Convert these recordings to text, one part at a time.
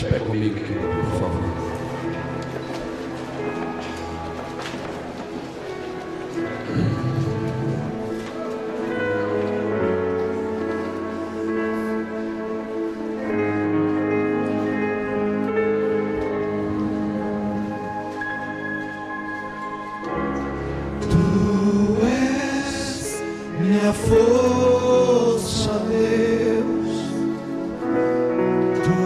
de pé comigo, querido, por favor. Tu és minha força, Deus. Tu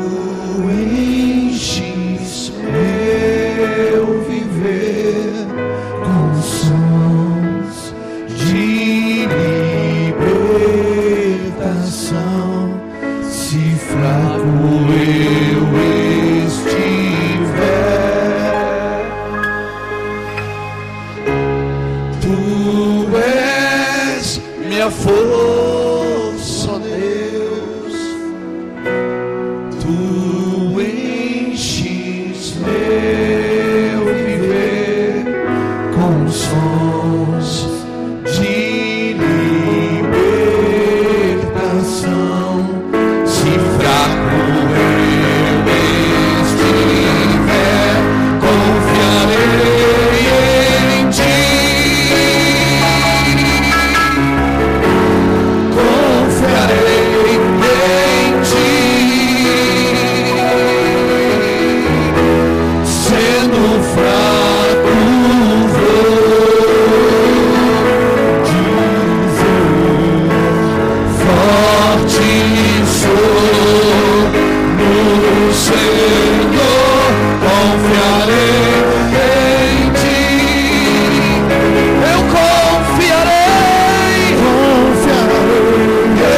enches meu viver com sons de libertação. Se fraco eu estiver, Tu és minha força, Deus. Tu enches meu viver com sons de libertação. Se fraco eu estiver, confiarei em Ti. Confiarei em Ti. Sendo fraco vou dizer, forte sou no Senhor. Confiarei em Ti. Eu confiarei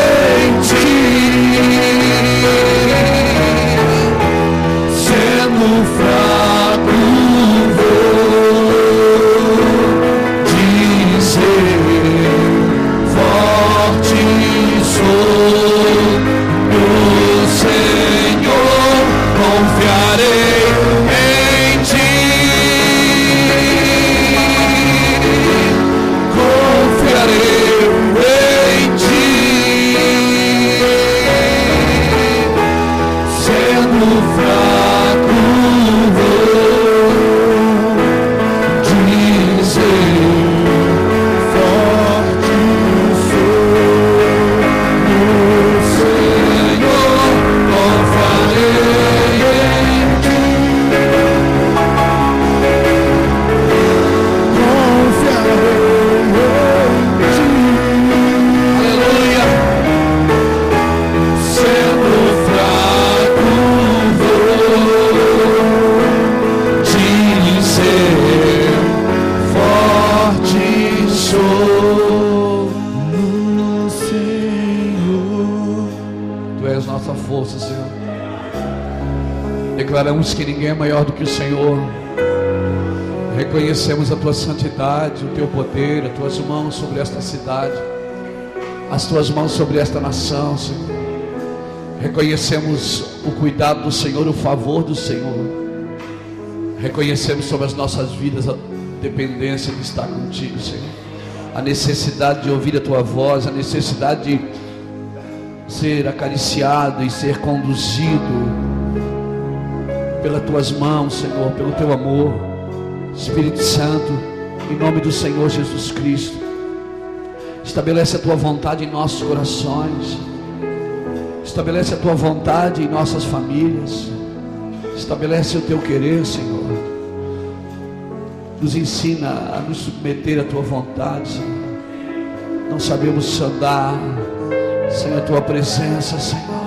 em Ti. Sendo fraco vou dizer, forte sou no Senhor. Confiarei em Ti. Confiarei em Ti. Sendo fraco vou dizer, forte sou no Senhor. Confiarei em Ti. Confiarei em Ti. Aleluia. Sendo fraco vou dizer, forte sou no Senhor. Tu és nossa força, Senhor. Declaramos que ninguém é maior do que o Senhor. Reconhecemos a Tua santidade, o Teu poder, as Tuas mãos sobre esta cidade, as Tuas mãos sobre esta nação, Senhor. Reconhecemos o cuidado do Senhor, o favor do Senhor. Reconhecemos sobre as nossas vidas a dependência de estar contigo, Senhor. A necessidade de ouvir a Tua voz, a necessidade de ser acariciado e ser conduzido pelas Tuas mãos, Senhor, pelo Teu amor. Espírito Santo, em nome do Senhor Jesus Cristo, estabelece a Tua vontade em nossos corações. Estabelece a Tua vontade em nossas famílias. Estabelece o Teu querer, Senhor. Nos ensina a nos submeter à Tua vontade, Senhor. Não sabemos andar sem a Tua presença, Senhor.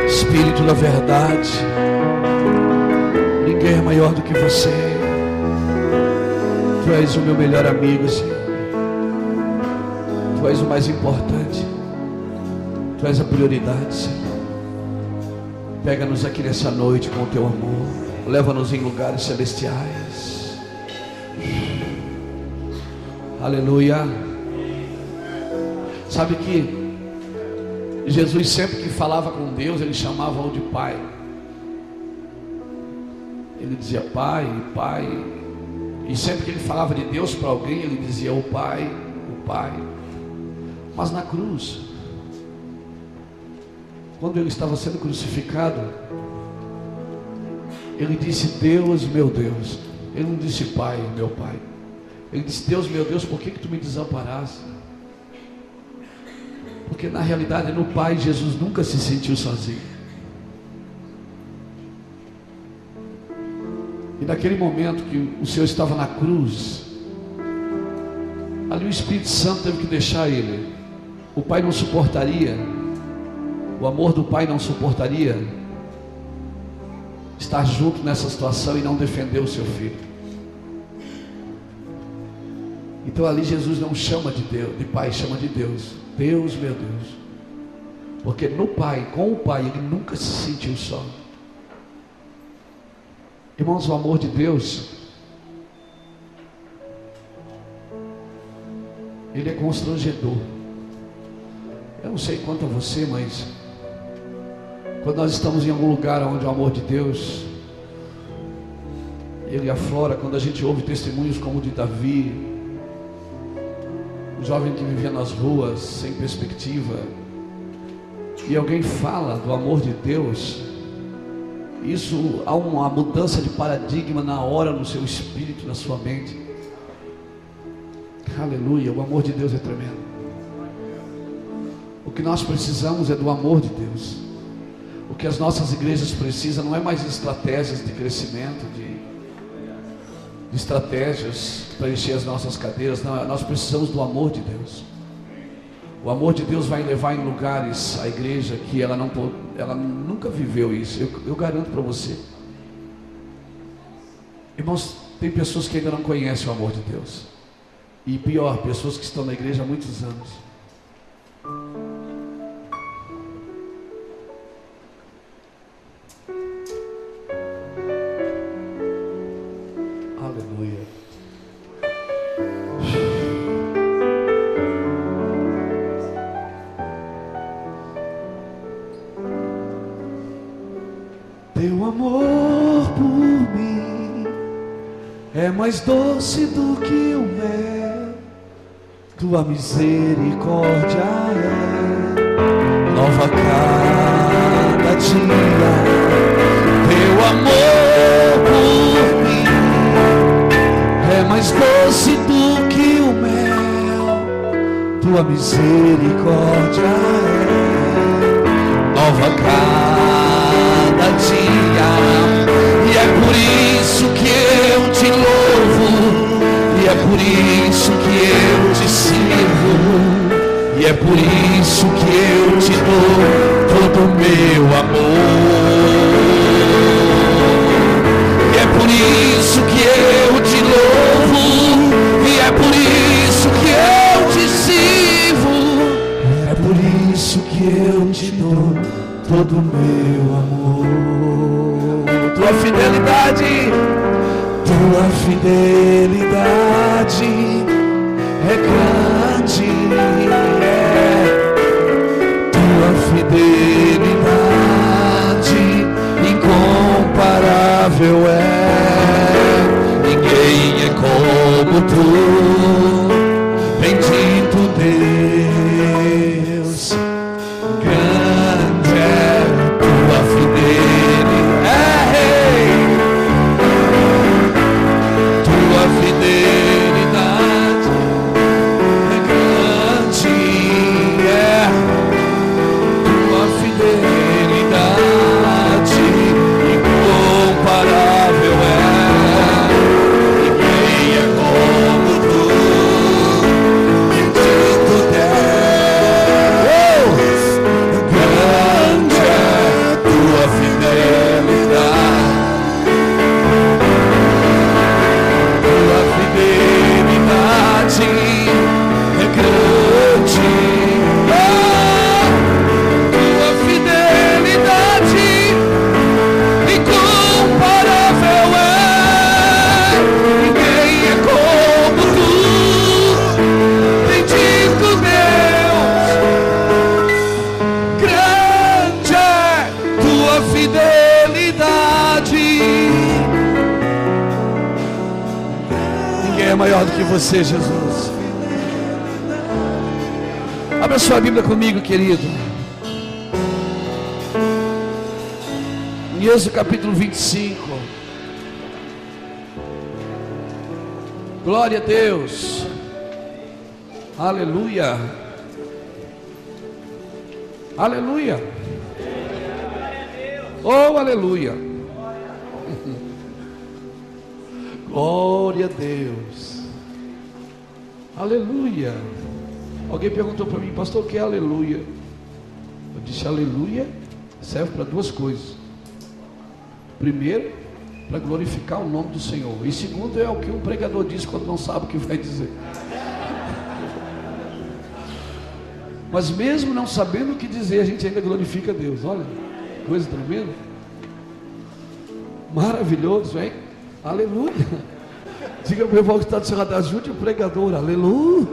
Espírito da verdade, ninguém é maior do que Você. Tu és o meu melhor amigo, Senhor. Tu és o mais importante. Tu és a prioridade, Senhor. Pega-nos aqui nessa noite com o Teu amor. Leva-nos em lugares celestiais. Aleluia. Sabe que Jesus sempre que falava com Deus, Ele chamava-o de Pai. Ele dizia Pai, Pai. E sempre que ele falava de Deus para alguém, ele dizia o Pai, o Pai. Mas na cruz, quando ele estava sendo crucificado, ele disse Deus, meu Deus. Ele não disse Pai, meu Pai. Ele disse Deus, meu Deus, por que tu me desamparaste? Porque na realidade no Pai Jesus nunca se sentiu sozinho. E naquele momento que o Senhor estava na cruz, ali o Espírito Santo teve que deixar ele. O Pai não suportaria, o amor do Pai não suportaria estar junto nessa situação e não defender o seu filho. Então ali Jesus não chama de Deus, de Pai, chama de Deus. Deus, meu Deus. Porque no Pai, com o Pai, ele nunca se sentiu só. Irmãos, o amor de Deus, ele é constrangedor. Eu não sei quanto a você, mas quando nós estamos em algum lugar onde o amor de Deus, ele aflora, quando a gente ouve testemunhos como o de Davi, um jovem que vivia nas ruas, sem perspectiva, e alguém fala do amor de Deus, isso há uma mudança de paradigma na hora no seu espírito, na sua mente. Aleluia, o amor de Deus é tremendo. O que nós precisamos é do amor de Deus. O que as nossas igrejas precisam não é mais estratégias de crescimento, de estratégias para encher as nossas cadeiras. Não, nós precisamos do amor de Deus. O amor de Deus vai levar em lugares a igreja que ela nunca viveu isso. Eu garanto para você. Irmãos, tem pessoas que ainda não conhecem o amor de Deus. E pior, pessoas que estão na igreja há muitos anos. Aleluia. Teu amor por mim é mais doce do que o mel, tua misericórdia é nova cada dia. Teu amor por mim é mais doce do que o mel, tua misericórdia é nova cada dia. E é por isso que eu te louvo, e é por isso que eu te sirvo, e é por isso que eu te dou todo o meu amor. E é por isso que eu te louvo, e é por isso que eu te sirvo, é por isso que eu te dou todo o meu amor. Tua fidelidade é grande, tua fidelidade incomparável é. Ninguém é como tu, bendito Deus. Grande é tua fidelidade, tua fidelidade é grande, tua fidelidade incomparável é maior do que você, Jesus. Abra sua Bíblia comigo, querido. Em Êxodo capítulo 25. Glória a Deus. Aleluia. Aleluia. Oh, aleluia. Glória a Deus. Aleluia. Alguém perguntou para mim, pastor, o que é aleluia? Eu disse, aleluia serve para duas coisas. Primeiro, para glorificar o nome do Senhor. E segundo, é o que um pregador diz quando não sabe o que vai dizer. Mas mesmo não sabendo o que dizer, a gente ainda glorifica Deus. Olha, coisa tremenda. Maravilhoso, hein? Aleluia. Diga para o irmão que está do seu lado, ajude o pregador. Aleluia.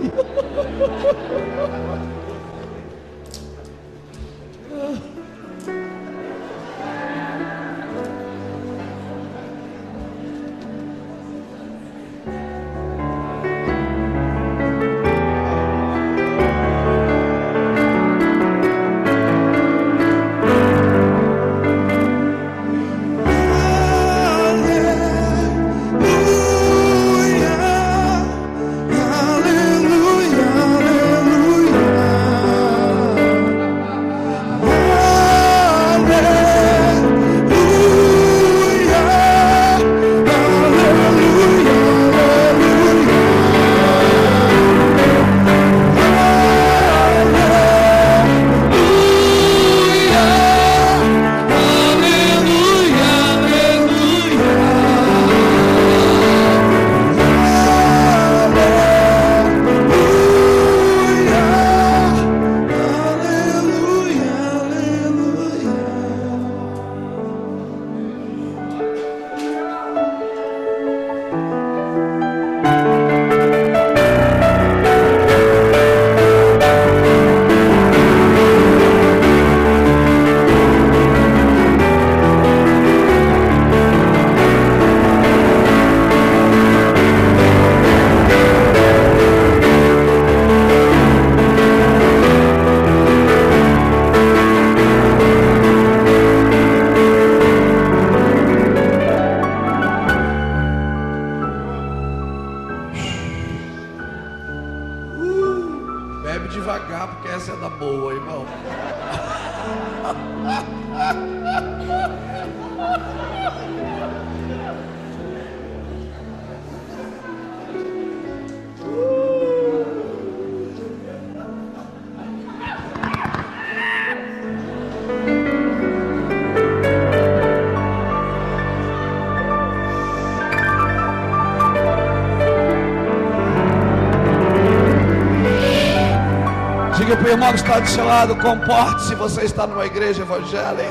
Diga para o irmão que está do seu lado, comporte-se, você está numa igreja evangélica.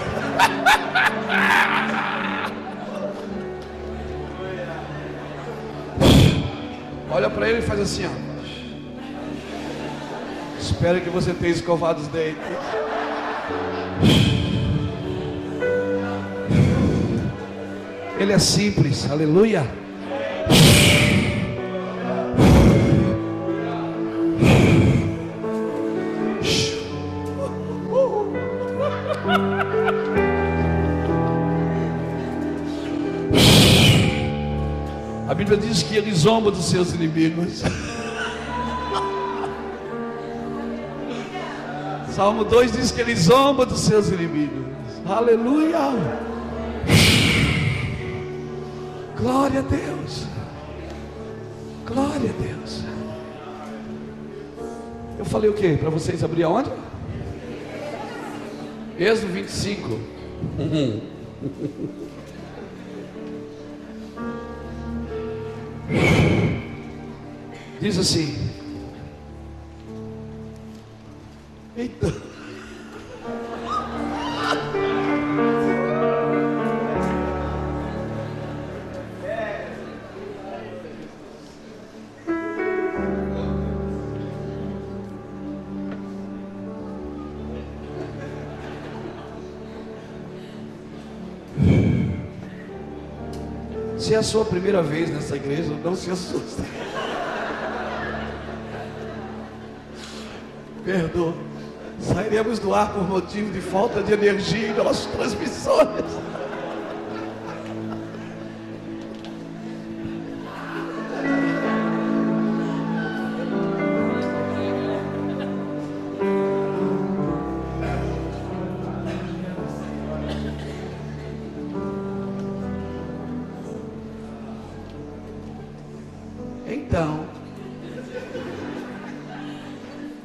Olha para ele e faz assim, ó. Espero que você tenha escovado os dentes. Ele é simples, aleluia. A Bíblia diz que ele zomba dos seus inimigos. Salmo 2 diz que ele zomba dos seus inimigos. Aleluia. Glória a Deus. Glória a Deus. Eu falei o que? Para vocês abrir aonde? Êxodo 25. Diz assim. Eita. Se é a sua primeira vez nessa igreja, não se assuste. Perdoa. Sairemos do ar por motivo de falta de energia em nossas transmissões.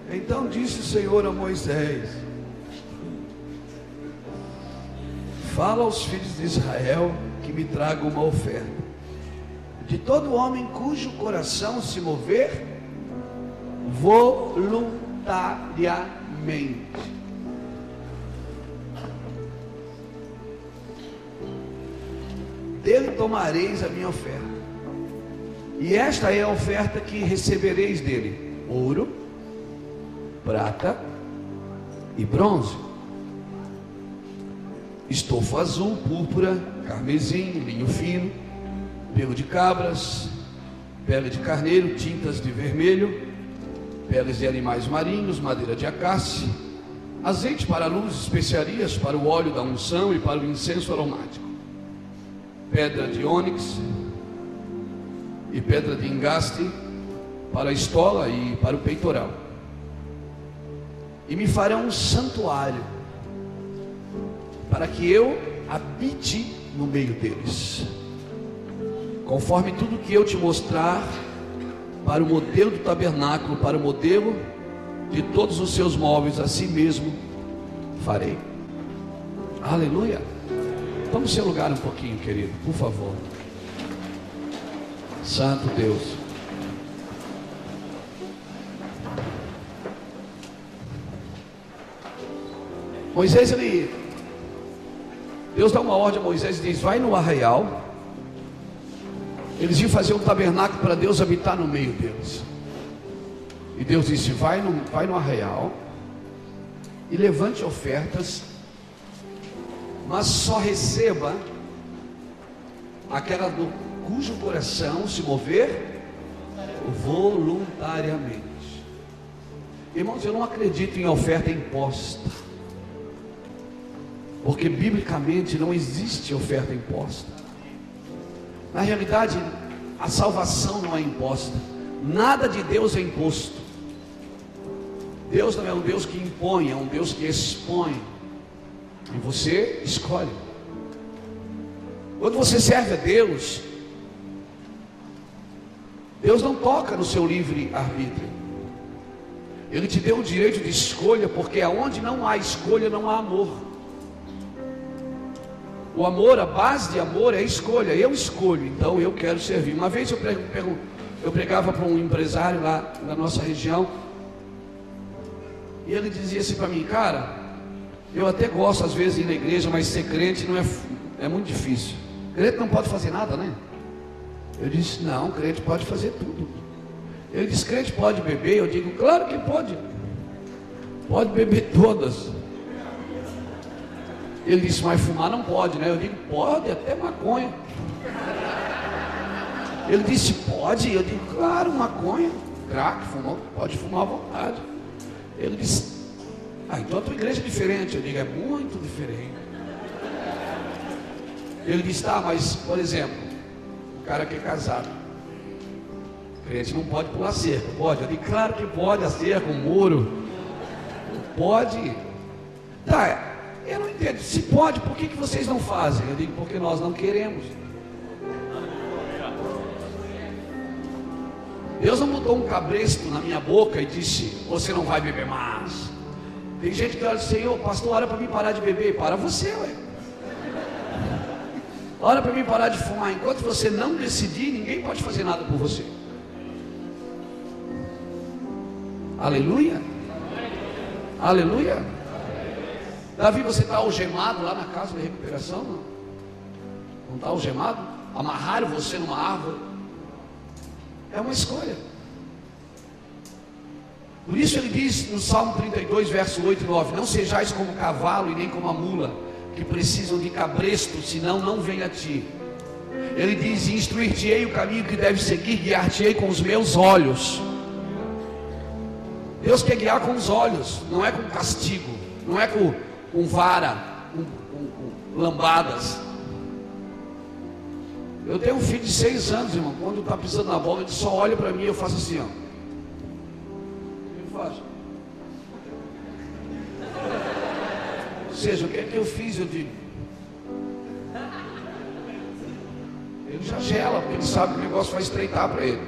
Então disse o Senhor a Moisés: fala aos filhos de Israel que me tragam uma oferta de todo homem cujo coração se mover voluntariamente. Dele tomareis a minha oferta, e esta é a oferta que recebereis dele: ouro, prata e bronze, estofo azul, púrpura, carmesim, linho fino, pelo de cabras, pele de carneiro, tintas de vermelho, peles de animais marinhos, madeira de acácia, azeite para a luz, especiarias para o óleo da unção e para o incenso aromático, pedra de ônix e pedra de engaste para a estola e para o peitoral. E me farão um santuário, para que eu habite no meio deles, conforme tudo que eu te mostrar, para o modelo do tabernáculo, para o modelo de todos os seus móveis, assim mesmo farei. Aleluia. Vamos seu lugar um pouquinho, querido, por favor. Santo Deus. Moisés, Deus dá uma ordem a Moisés e diz: vai no arraial. Eles iam fazer um tabernáculo para Deus habitar no meio deles. E Deus disse: vai no arraial e levante ofertas, mas só receba aquela do cujo coração se mover voluntariamente. Irmãos, eu não acredito em oferta imposta, porque biblicamente não existe oferta imposta. Na realidade, a salvação não é imposta. Nada de Deus é imposto. Deus não é um Deus que impõe, é um Deus que expõe. E você escolhe. Quando você serve a Deus, Deus não toca no seu livre arbítrio. Ele te deu o direito de escolha, porque aonde não há escolha, não há amor. O amor, a base de amor é a escolha. Eu escolho, então eu quero servir. Uma vez eu pregava para um empresário lá na nossa região, e ele dizia assim para mim: cara, eu até gosto às vezes de ir na igreja, mas ser crente não é muito difícil. Crente não pode fazer nada, né? Eu disse: não, crente pode fazer tudo. Ele disse: crente pode beber? Eu digo: claro que pode. Pode beber todas. Ele disse: mas fumar não pode, né? Eu digo: pode, até maconha. Ele disse: pode? Eu digo: claro, maconha, crack, pode fumar à vontade. Ele disse: então a tua igreja é diferente. Eu digo: é muito diferente. Ele disse: tá, mas por exemplo, o cara que é casado, o crente não pode pular cerca, pode? Eu digo: claro que pode, a cerca, o muro, pode. Tá, eu não entendo, se pode, por que vocês não fazem? Eu digo: porque nós não queremos. Deus não botou um cabresto na minha boca e disse: você não vai beber mais. Tem gente que olha: Senhor, pastor, ora para mim parar de beber. Para você, ué. Ora para mim parar de fumar. Enquanto você não decidir, ninguém pode fazer nada por você. Aleluia. Aleluia. Davi, você está algemado lá na casa de recuperação? Não está algemado? Amarraram você numa árvore? É uma escolha. Por isso ele diz no Salmo 32, verso 8 e 9: não sejais como o cavalo e nem como a mula, que precisam de cabresto, senão não vem a ti. Ele diz: instruir-te-ei o caminho que deve seguir, guiar-te-ei com os meus olhos. Deus quer guiar com os olhos, não é com castigo, não é com vara, com lambadas. Eu tenho um filho de 6 anos, irmão. Quando está pisando na bola, ele só olha para mim e eu faço assim, ó. Eu faço. Ou seja, o que é que eu fiz? Eu digo. Ele já gela, porque ele sabe que o negócio vai estreitar para ele.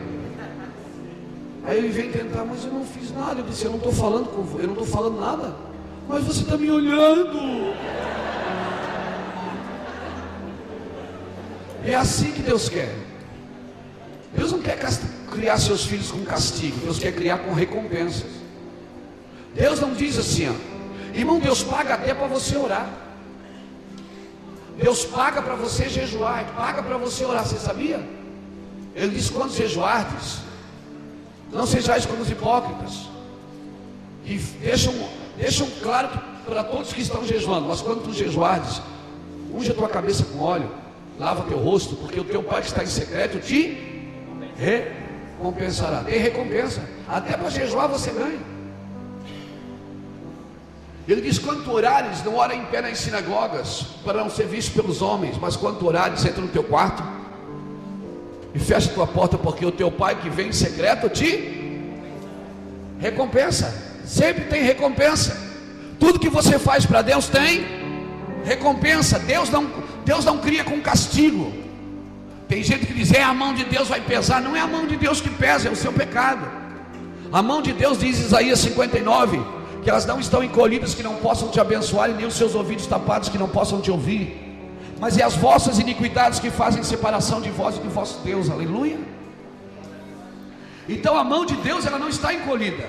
Aí ele vem tentar, mas eu não fiz nada. Eu disse: eu não estou falando com você, eu não estou falando nada. Mas você está me olhando. É assim que Deus quer. Deus não quer criar seus filhos com castigo. Deus quer criar com recompensas. Deus não diz assim, ó, irmão, Deus paga até para você orar. Deus paga para você jejuar, paga para você orar. Você sabia? Ele diz: quando jejuardes, não sejais como os hipócritas, que deixam claro para todos que estão jejuando. Mas quando tu jejuardes, unge a tua cabeça com óleo, lava teu rosto, porque o teu Pai que está em secreto te recompensará. Tem recompensa, até para jejuar você ganha. Ele diz: quando tu orares, não ora em pé nas sinagogas, para não ser visto pelos homens, mas quando tu orares, entra no teu quarto e fecha a tua porta, porque o teu Pai que vem em secreto te recompensa. Sempre tem recompensa. Tudo que você faz para Deus tem recompensa. Deus não cria com castigo. Tem gente que diz: a mão de Deus vai pesar. Não é a mão de Deus que pesa, é o seu pecado. A mão de Deus, diz Isaías 59, que elas não estão encolhidas que não possam te abençoar, e nem os seus ouvidos tapados que não possam te ouvir. Mas é as vossas iniquidades que fazem separação de vós e de vosso Deus. Aleluia. Então a mão de Deus, ela não está encolhida.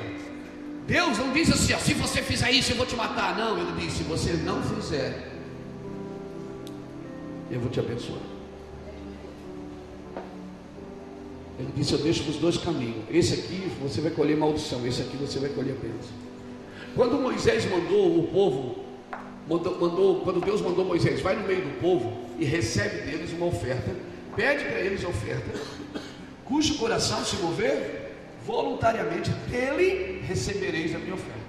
Deus não diz assim: se você fizer isso eu vou te matar. Não, Ele diz: se você não fizer, eu vou te abençoar. Ele disse: eu deixo os dois caminhos. Esse aqui você vai colher maldição, esse aqui você vai colher bênção. Quando Moisés mandou o povo, quando Deus mandou Moisés: vai no meio do povo e recebe deles uma oferta, pede para eles a oferta, cujo coração se mover, voluntariamente dele recebereis a minha oferta.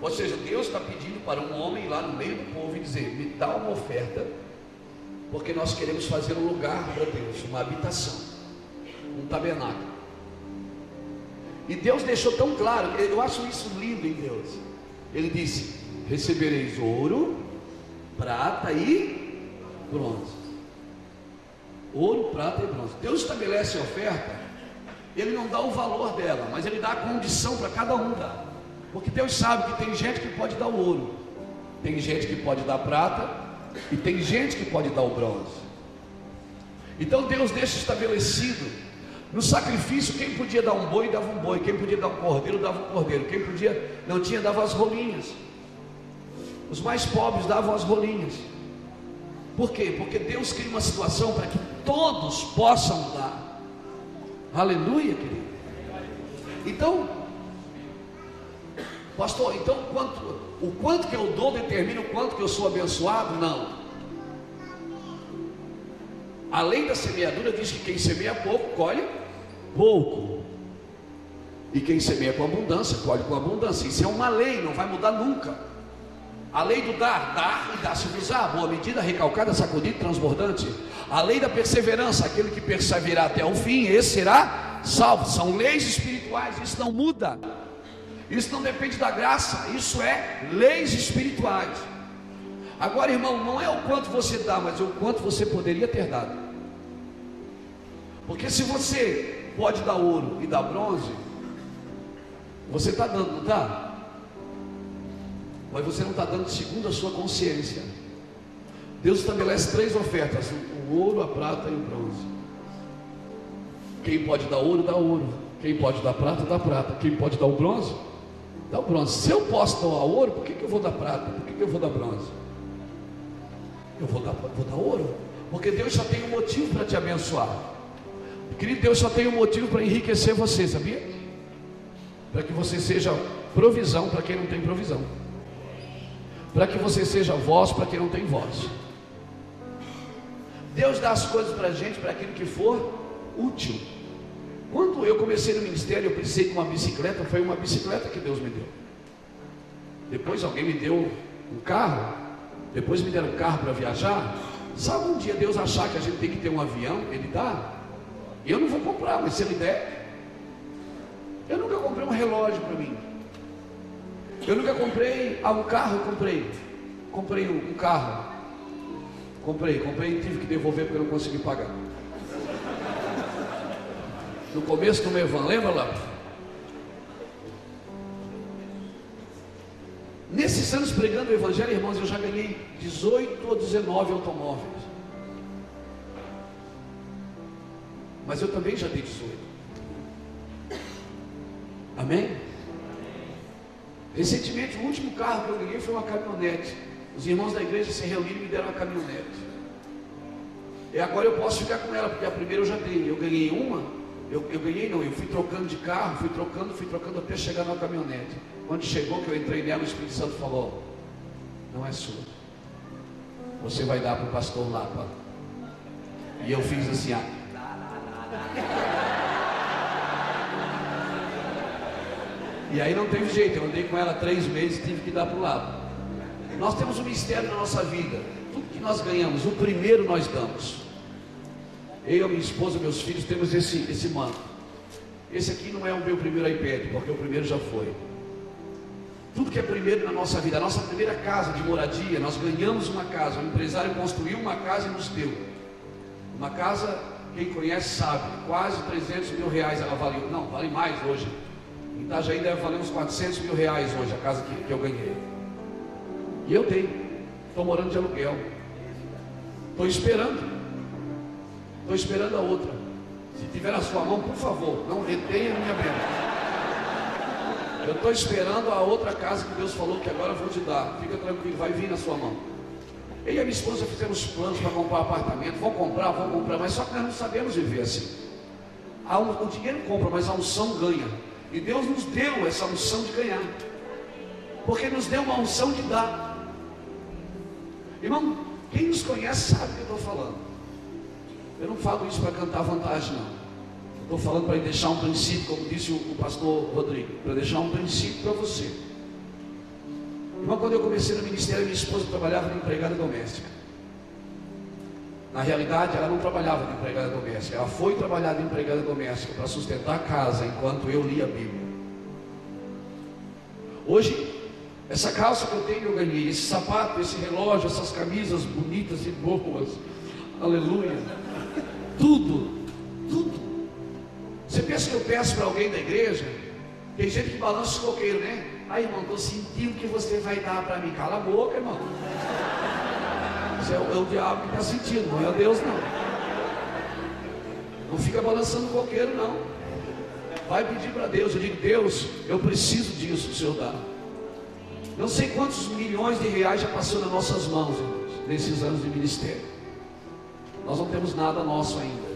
Ou seja, Deus está pedindo para um homem lá no meio do povo e dizer: me dá uma oferta, porque nós queremos fazer um lugar para Deus, uma habitação, um tabernáculo. E Deus deixou tão claro, eu acho isso lindo em Deus. Ele disse: recebereis ouro, prata e bronze. Ouro, prata e bronze. Deus estabelece a oferta. Ele não dá o valor dela, mas Ele dá a condição para cada um dar. Porque Deus sabe que tem gente que pode dar o ouro, tem gente que pode dar prata, e tem gente que pode dar o bronze. Então Deus deixa estabelecido no sacrifício: quem podia dar um boi, dava um boi. Quem podia dar um cordeiro, dava um cordeiro. Quem podia, não tinha, dava as rolinhas. Os mais pobres davam as rolinhas. Por quê? Porque Deus cria uma situação para que todos possam dar. Aleluia, querido. Então, pastor, então o quanto que eu dou determina o quanto que eu sou abençoado? Não. A lei da semeadura diz que quem semeia pouco, colhe pouco. E quem semeia com abundância, colhe com abundância. Isso é uma lei, não vai mudar nunca. A lei do dar e dá-se-vos-á, boa medida, recalcada, sacudida, transbordante. A lei da perseverança: aquele que perseverar até o fim, esse será salvo. São leis espirituais, isso não muda. Isso não depende da graça, isso é leis espirituais. Agora, irmão, não é o quanto você dá, mas o quanto você poderia ter dado. Porque se você pode dar ouro e dar bronze, você está dando, não está? Mas você não está dando segundo a sua consciência. Deus estabelece 3 ofertas: o ouro, a prata e o bronze. Quem pode dar ouro, dá ouro. Quem pode dar prata, dá prata. Quem pode dar o bronze, dá o bronze. Se eu posso dar ouro, por que eu vou dar prata? Por que eu vou dar bronze? Eu vou dar ouro, porque Deus só tem um motivo para te abençoar. Querido, Deus só tem um motivo para enriquecer você, sabia? Para que você seja provisão para quem não tem provisão, para que você seja voz para quem não tem voz. Deus dá as coisas para a gente, para aquilo que for útil. Quando eu comecei no ministério, eu precisei de uma bicicleta. Foi uma bicicleta que Deus me deu. Depois alguém me deu um carro. Depois me deram um carro para viajar. Sabe, um dia Deus achar que a gente tem que ter um avião, Ele dá. E eu não vou comprar, mas se Ele der. Eu nunca comprei um relógio para mim. Eu nunca comprei um carro. Comprei um carro. Comprei e tive que devolver porque eu não consegui pagar. No começo do meu Evan, lembra lá? Nesses anos pregando o Evangelho, irmãos, eu já ganhei 18 ou 19 automóveis. Mas eu também já dei 18. Amém? Recentemente, o último carro que eu ganhei foi uma caminhonete. Os irmãos da igreja se reuniram e me deram uma caminhonete. E agora eu posso ficar com ela, porque a primeira eu já dei. Eu ganhei uma, eu fui trocando de carro, fui trocando até chegar na caminhonete. Quando chegou, que eu entrei nela, o Espírito Santo falou: não é sua, você vai dar para o pastor lá, pá. E eu fiz assim, E aí não teve jeito, eu andei com ela 3 meses e tive que dar para o lado. Nós temos um mistério na nossa vida. Tudo que nós ganhamos, o primeiro nós damos. Eu, minha esposa, meus filhos temos esse manto. Esse aqui não é o meu primeiro iPad, porque o primeiro já foi. Tudo que é primeiro na nossa vida, a nossa primeira casa de moradia, nós ganhamos uma casa, o empresário construiu uma casa e nos deu. Uma casa, quem conhece sabe, quase 300 mil reais ela valeu. Não, vale mais hoje. Em Itajaí deve valer uns 400 mil reais hoje a casa que eu ganhei. E eu tenho, estou morando de aluguel. Estou esperando a outra. Se tiver na sua mão, por favor, não retenha a minha bênção. Eu estou esperando a outra casa que Deus falou que agora eu vou te dar. Fica tranquilo, vai vir na sua mão. Eu e a minha esposa fizemos planos para comprar um apartamento. Vamos comprar, mas só que nós não sabemos viver assim. O dinheiro compra, mas a unção ganha. E Deus nos deu essa unção de ganhar, porque nos deu uma unção de dar. Irmão, quem nos conhece sabe o que eu estou falando. Eu não falo isso para cantar vantagem, não. Estou falando para deixar um princípio, como disse o pastor Rodrigo, para deixar um princípio para você. Irmão, quando eu comecei no ministério, minha esposa trabalhava de empregada doméstica. Na realidade, ela não trabalhava de empregada doméstica. Ela foi trabalhar de empregada doméstica para sustentar a casa enquanto eu lia a Bíblia. Hoje, essa calça que eu tenho eu ganhei, esse sapato, esse relógio, essas camisas bonitas e boas, aleluia, tudo. Você pensa que eu peço para alguém da igreja? Tem gente que balança o coqueiro, né? Aí, irmão, estou sentindo que você vai dar para mim. Cala a boca, irmão. Isso é o diabo que está sentindo, não é Deus, não. Não fica balançando o coqueiro, não. Vai pedir para Deus. Eu digo: Deus, eu preciso disso, o Senhor dá. Não sei quantos milhões de reais já passou nas nossas mãos, irmãos, nesses anos de ministério. Nós não temos nada nosso ainda,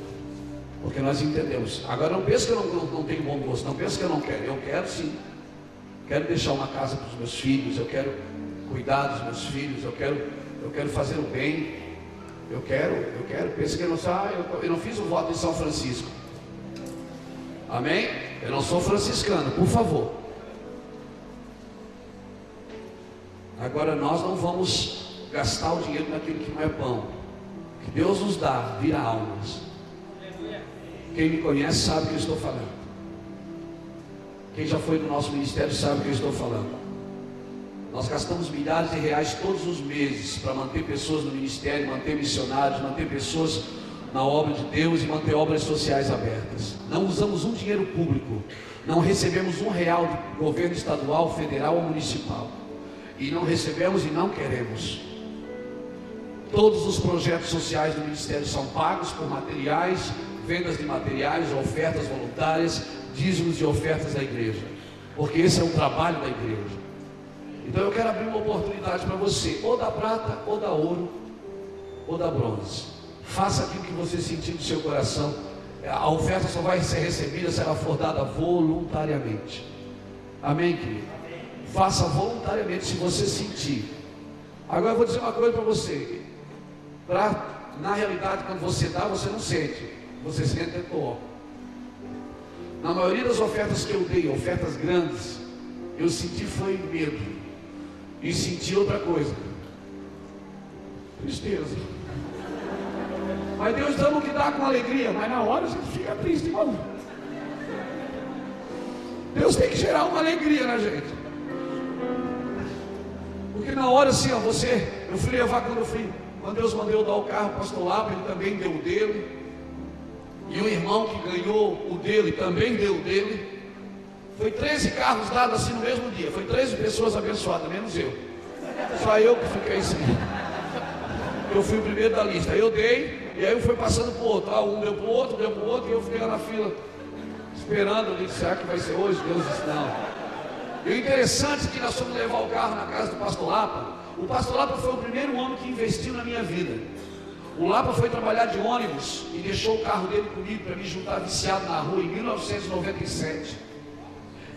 porque nós entendemos. Agora não pensa que eu não tenho bom gosto, não pensa que eu não quero. Eu quero sim. Quero deixar uma casa para os meus filhos, eu quero cuidar dos meus filhos, eu quero fazer o bem. Eu quero. Pensa que eu não fiz o voto de São Francisco. Amém? Eu não sou franciscano, por favor. Agora nós não vamos gastar o dinheiro naquilo que não é pão. O que Deus nos dá vira almas. Quem me conhece sabe o que eu estou falando. Quem já foi do nosso ministério sabe o que eu estou falando. Nós gastamos milhares de reais todos os meses para manter pessoas no ministério, manter missionários, manter pessoas na obra de Deus e manter obras sociais abertas. Não usamos um dinheiro público, não recebemos R$1 do governo estadual, federal ou municipal, e não recebemos e não queremos. Todos os projetos sociais do ministério são pagos por materiais, vendas de materiais, ofertas voluntárias, dízimos e ofertas da igreja, porque esse é o trabalho da igreja. Então eu quero abrir uma oportunidade para você, ou da prata, ou da ouro, ou da bronze. Faça aquilo que você sentir no seu coração. A oferta só vai ser recebida se ela for dada voluntariamente. Amém, querido? Faça voluntariamente se você sentir. Agora eu vou dizer uma coisa para você. Para na realidade, quando você dá, você não sente, você sente dó. Na maioria das ofertas que eu dei, ofertas grandes, eu senti foi medo, e senti outra coisa, tristeza. Mas Deus ama o que dá com alegria, mas na hora a gente fica triste, irmão. Deus tem que gerar uma alegria na gente. Porque na hora assim, ó, eu fui levar quando Deus mandou eu dar o carro para o pastor Lapa, ele também deu o dele. E o irmão que ganhou o dele também deu o dele. Foi 13 carros dados assim no mesmo dia. Foi 13 pessoas abençoadas, menos eu. Só eu que fiquei assim. Eu fui o primeiro da lista. Eu dei, e aí eu fui passando para o outro. Um deu para o outro, e eu fiquei lá na fila, esperando. Eu disse, será que vai ser hoje? Deus disse, não. E o interessante é que nós fomos levar o carro na casa do pastor Lapa. O pastor Lapa foi o primeiro homem que investiu na minha vida. O Lapa foi trabalhar de ônibus e deixou o carro dele comigo para me juntar viciado na rua em 1997.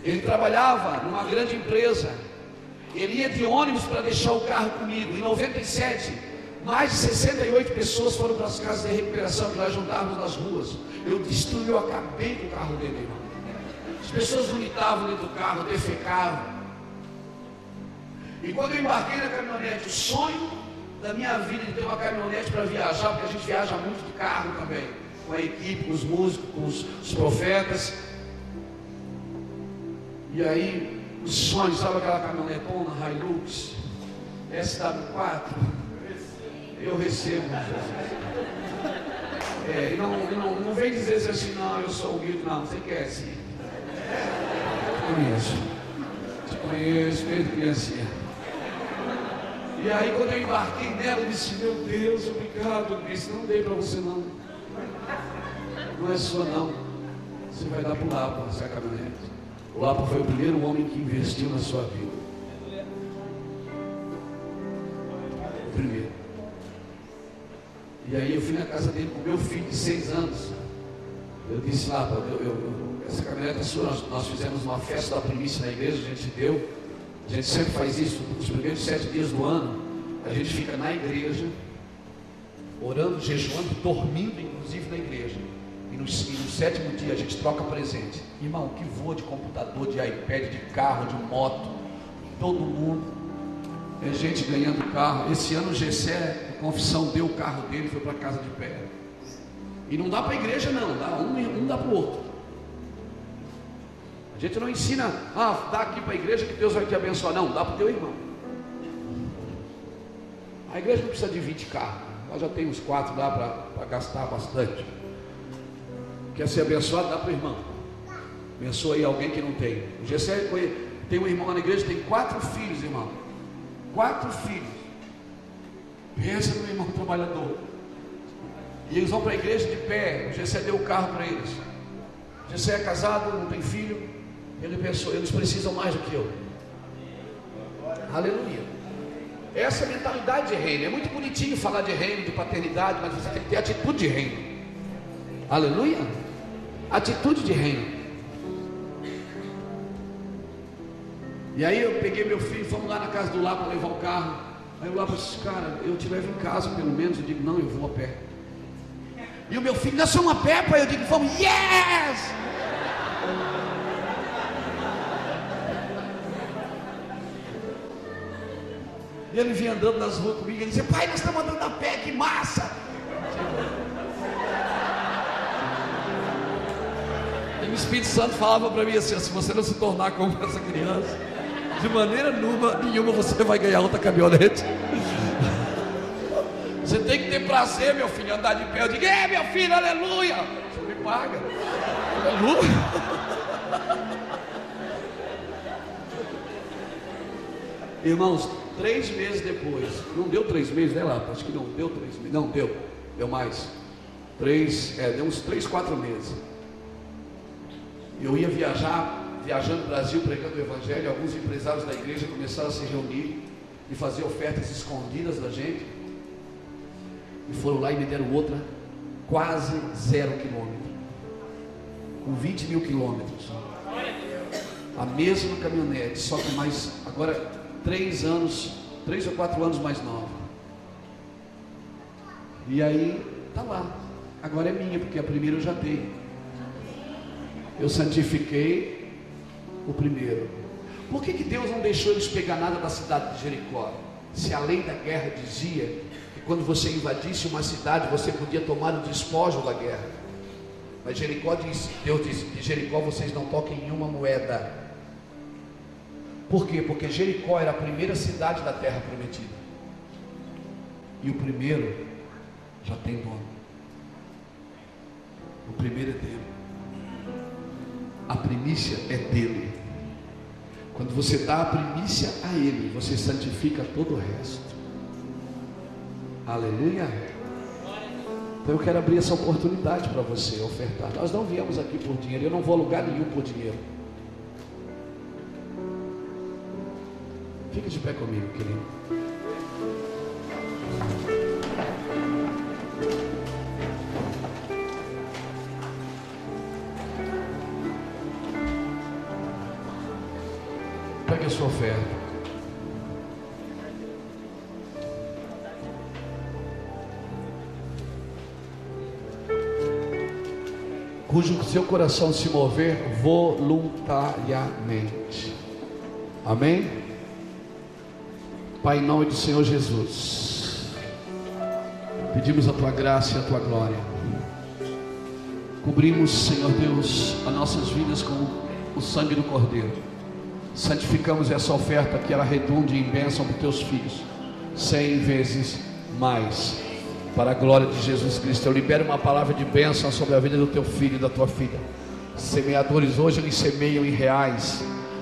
Ele trabalhava numa grande empresa. Ele ia de ônibus para deixar o carro comigo. Em 97, mais de 68 pessoas foram para as casas de recuperação que nós juntávamos nas ruas. Eu acabei com o carro dele, irmão. As pessoas vomitavam dentro do carro, defecavam. E quando eu embarquei na caminhonete, o sonho da minha vida de ter uma caminhonete para viajar, porque a gente viaja muito de carro também, com a equipe, com os músicos, com os profetas. E aí, os sonhos, sabe aquela caminhonetona Hilux, SW4? Eu recebo. E não vem dizer assim, não, eu sou humilde, não, você quer sim. Te conheço desde criancinha. E aí quando eu embarquei nela, eu disse, meu Deus, obrigado. Eu disse, não dei para você não. Não é sua não. Você vai dar para o Lapa, essa caminhonete. O Lapa foi o primeiro homem que investiu na sua vida. O primeiro. E aí eu fui na casa dele com meu filho de 6 anos. Eu disse, Lapa, essa caminhonete é sua. Nós fizemos uma festa da primícia na igreja, a gente deu. A gente sempre faz isso, nos primeiros 7 dias do ano, a gente fica na igreja, orando, jejuando, dormindo inclusive na igreja. E no 7º dia a gente troca presente. Irmão, que voa de computador, de iPad, de carro, de moto, todo mundo. É gente ganhando carro. Esse ano o Gessé, a confissão, deu o carro dele e foi para casa de pé. E não dá para a igreja não, um dá para o outro. A gente não ensina, dá aqui para a igreja que Deus vai te abençoar. Não, dá para o teu irmão. A igreja não precisa de 20 carros. Nós já temos 4, dá para gastar bastante. Quer ser abençoado, dá para o irmão. Abençoa aí alguém que não tem. O Gessé tem um irmão lá na igreja, tem 4 filhos, irmão. 4 filhos. Pensa no irmão trabalhador. E eles vão para a igreja de pé. O Gessé deu o carro para eles. O Gessé é casado, não tem filho. Ele pensou, eles precisam mais do que eu. Aleluia. Essa é a mentalidade de reino. É muito bonitinho falar de reino, de paternidade, mas você tem que ter atitude de reino. Aleluia. Atitude de reino. E aí eu peguei meu filho, fomos lá na casa do Lapa levar o carro. Aí o Lapa disse, cara, eu te levo em casa pelo menos. Eu digo, não, eu vou a pé. E o meu filho, nós somos a pé, pai. Eu digo, vamos, yes! E ele vinha andando nas ruas comigo, ele dizia, pai, nós estamos andando a pé, que massa! E o Espírito Santo falava para mim assim, se você não se tornar como essa criança, de maneira nenhuma você vai ganhar outra caminhonete. Você tem que ter prazer, meu filho, andar de pé. Eu digo, meu filho, aleluia! Você me paga. Aleluia! Irmãos, 3 meses depois, não deu 3 meses, né, Lapa? Acho que não deu 3 meses, não, deu mais. Deu uns 3, 4 meses. Eu ia viajando no Brasil, pregando o Evangelho. Alguns empresários da igreja começaram a se reunir e fazer ofertas escondidas da gente. E foram lá e me deram outra, quase 0 quilômetro, com 20 mil quilômetros. A mesma caminhonete, só que mais, agora 3 ou 4 anos mais nova. E aí, está lá. Agora é minha, porque a primeira eu já dei. Eu santifiquei o primeiro. Por que Deus não deixou eles pegar nada da cidade de Jericó? Se a lei da guerra dizia que quando você invadisse uma cidade, você podia tomar o despojo da guerra. Mas Jericó disse, Deus disse, de Jericó vocês não toquem em uma moeda. Por quê? Porque Jericó era a primeira cidade da terra prometida. E o primeiro já tem dono. O primeiro é dele. A primícia é dele. Quando você dá a primícia a ele, você santifica todo o resto. Aleluia. Então eu quero abrir essa oportunidade para você ofertar. Nós não viemos aqui por dinheiro. Eu não vou a lugar nenhum por dinheiro. Fique de pé comigo, querido. Pegue a sua oferta. Cujo seu coração se mover voluntariamente. Amém? Pai, em nome do Senhor Jesus, pedimos a tua graça e a tua glória. Cobrimos, Senhor Deus, as nossas vidas com o sangue do Cordeiro. Santificamos essa oferta, que ela redunde em bênção para os teus filhos 100 vezes mais, para a glória de Jesus Cristo. Eu libero uma palavra de bênção sobre a vida do teu filho e da tua filha. Semeadores hoje eles semeiam em reais,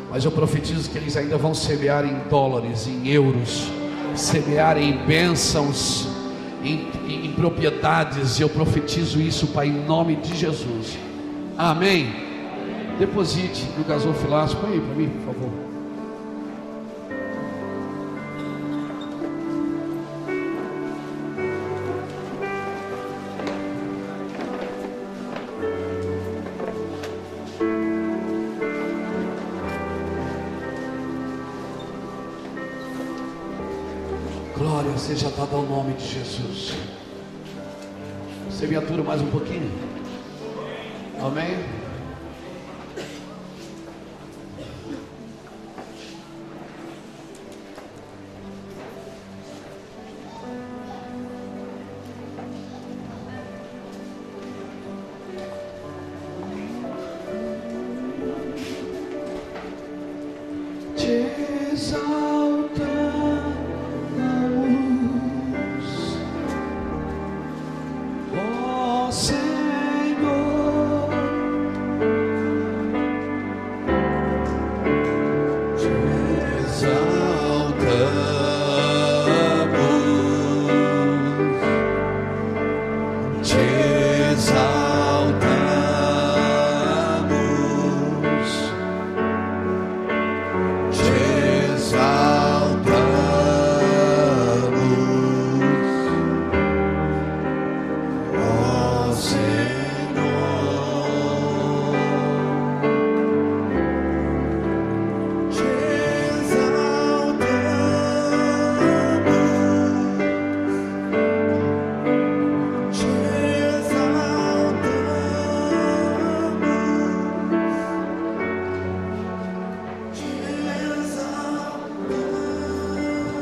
mas eu profetizo que eles ainda vão semear em dólares, em euros, semear em bênçãos, em propriedades. Eu profetizo isso, Pai, em nome de Jesus. Amém. Deposite no gasofilácio. Põe aí para mim, por favor. Glória seja dada ao nome de Jesus. Você me atura mais um pouquinho? Amém?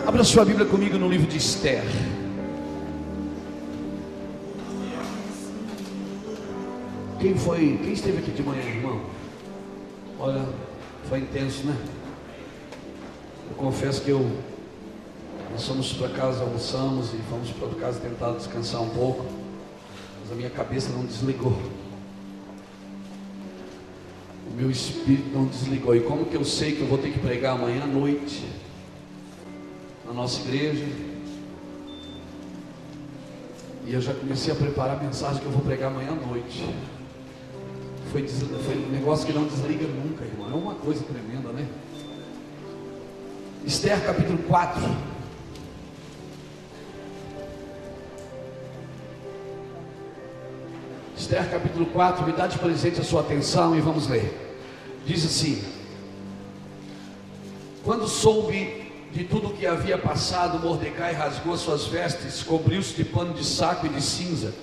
Abra sua Bíblia comigo no livro de Esther. Quem esteve aqui de manhã, irmão? Olha, foi intenso, né? Eu confesso que nós fomos para casa, almoçamos e fomos para casa tentar descansar um pouco, mas a minha cabeça não desligou. O meu espírito não desligou. E como que eu sei que eu vou ter que pregar amanhã à noite na nossa igreja? E eu já comecei a preparar a mensagem que eu vou pregar amanhã à noite. Foi um negócio que não desliga nunca, irmão. É uma coisa tremenda, né? Esther capítulo 4. Esther capítulo 4, me dá de presente a sua atenção e vamos ler. Diz assim: quando soube de tudo o que havia passado, Mordecai rasgou suas vestes, cobriu-se de pano de saco e de cinza,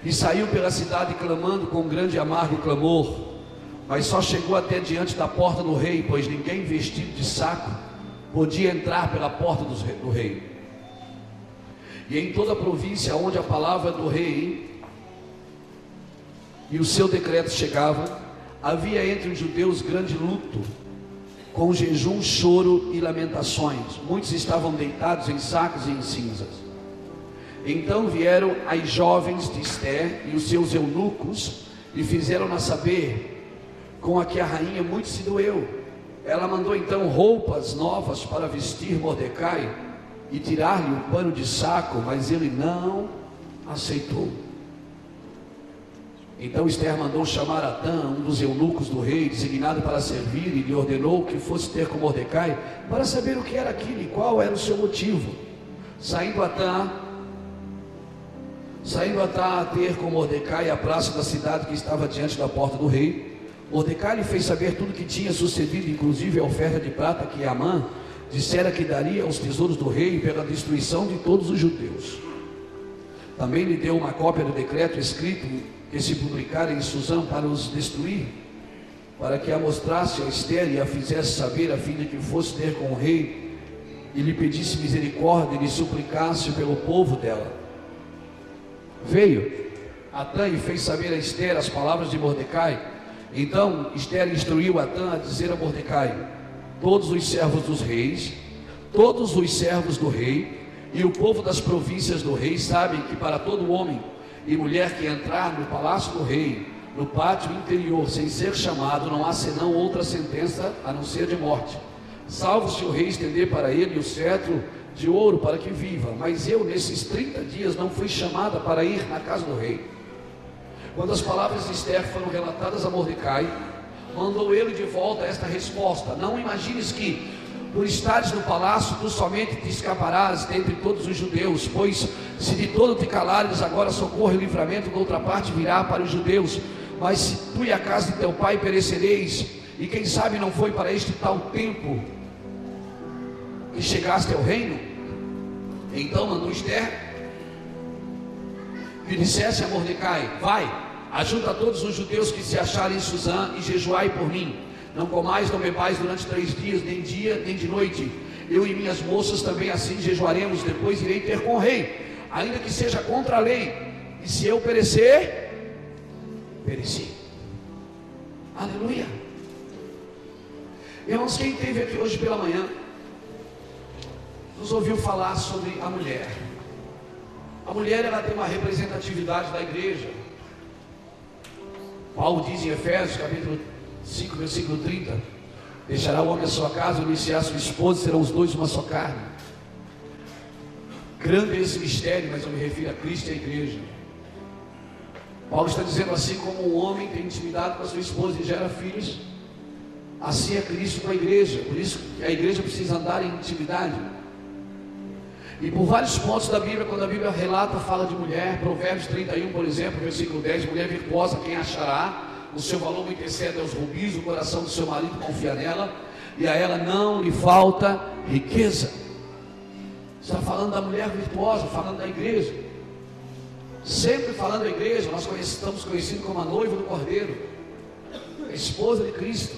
e saiu pela cidade clamando com grande e amargo clamor. Mas só chegou até diante da porta do rei, pois ninguém vestido de saco podia entrar pela porta do rei. E em toda a província onde a palavra do rei e o seu decreto chegava, havia entre os judeus grande luto, com jejum, choro e lamentações. Muitos estavam deitados em sacos e em cinzas. Então vieram as jovens de Ester e os seus eunucos e fizeram-na saber com a que a rainha muito se doeu. Ela mandou então roupas novas para vestir Mordecai e tirar-lhe o pano de saco, mas ele não aceitou. Então Ester mandou chamar Atã, um dos eunucos do rei, designado para servir, e lhe ordenou que fosse ter com Mordecai, para saber o que era aquilo e qual era o seu motivo. Saindo Atã a ter com Mordecai a praça da cidade que estava diante da porta do rei, Mordecai lhe fez saber tudo o que tinha sucedido, inclusive a oferta de prata que Amã dissera que daria aos tesouros do rei pela destruição de todos os judeus. Também lhe deu uma cópia do decreto escrito que se publicara em Susã para os destruir, para que a mostrasse a Ester e a fizesse saber, a fim de que fosse ter com o rei e lhe pedisse misericórdia e lhe suplicasse pelo povo dela. Veio Atã e fez saber a Ester as palavras de Mordecai. Então Ester instruiu Atã a dizer a Mordecai: todos os servos dos reis, todos os servos do rei e o povo das províncias do rei sabem que para todo homem e mulher que entrar no palácio do rei, no pátio interior, sem ser chamado, não há senão outra sentença a não ser de morte, salvo se o rei estender para ele o cetro de ouro para que viva. Mas eu nesses 30 dias não fui chamada para ir na casa do rei. Quando as palavras de Ester foram relatadas a Mordecai, mandou ele de volta esta resposta: não imagines que, por estares no palácio, tu somente te escaparás dentre todos os judeus, pois se de todo te calares, agora socorro e livramento de outra parte virá para os judeus. Mas se tu e a casa de teu pai perecereis, e quem sabe não foi para este tal tempo que chegaste ao reino. Então mandou Ester que dissesse a Mordecai: vai, ajunta todos os judeus que se acharem em Susã e jejuai por mim. Não comais, não bebais durante 3 dias, nem dia, nem de noite. Eu e minhas moças também assim jejuaremos. Depois irei ter com o rei, ainda que seja contra a lei. E se eu perecer, pereci. Aleluia. Irmãos, quem esteve aqui hoje pela manhã nos ouviu falar sobre a mulher. A mulher, ela tem uma representatividade da igreja. Paulo diz em Efésios capítulo 5, versículo 30: deixará o homem a sua casa, unir-se-á a sua esposa, serão os dois uma só carne. Grande é esse mistério, mas eu me refiro a Cristo e a igreja. Paulo está dizendo: assim como o homem tem intimidade com a sua esposa e gera filhos, assim é Cristo com a igreja. Por isso que a igreja precisa andar em intimidade. E por vários pontos da Bíblia, quando a Bíblia relata, fala de mulher, Provérbios 31, por exemplo, versículo 10, mulher virtuosa, quem achará? O seu valor muito excede aos rubis, o coração do seu marido confia nela, e a ela não lhe falta riqueza. Está falando da mulher virtuosa, falando da igreja. Sempre falando da igreja, nós estamos conhecidos como a noiva do Cordeiro, a esposa de Cristo.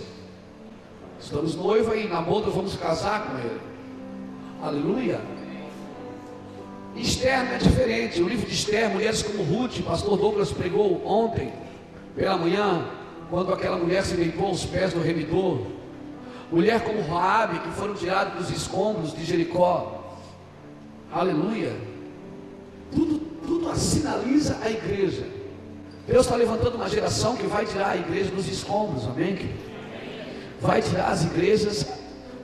Estamos noiva e na boda vamos casar com ele. Aleluia. Ester não é diferente. O livro de Ester, mulheres como Ruth, pastor Douglas pregou ontem pela manhã, quando aquela mulher se deitou aos pés do remidor. Mulher como Raabe, que foram tirados dos escombros de Jericó. Aleluia. Tudo sinaliza a igreja. Deus está levantando uma geração que vai tirar a igreja dos escombros, amém? Vai tirar as igrejas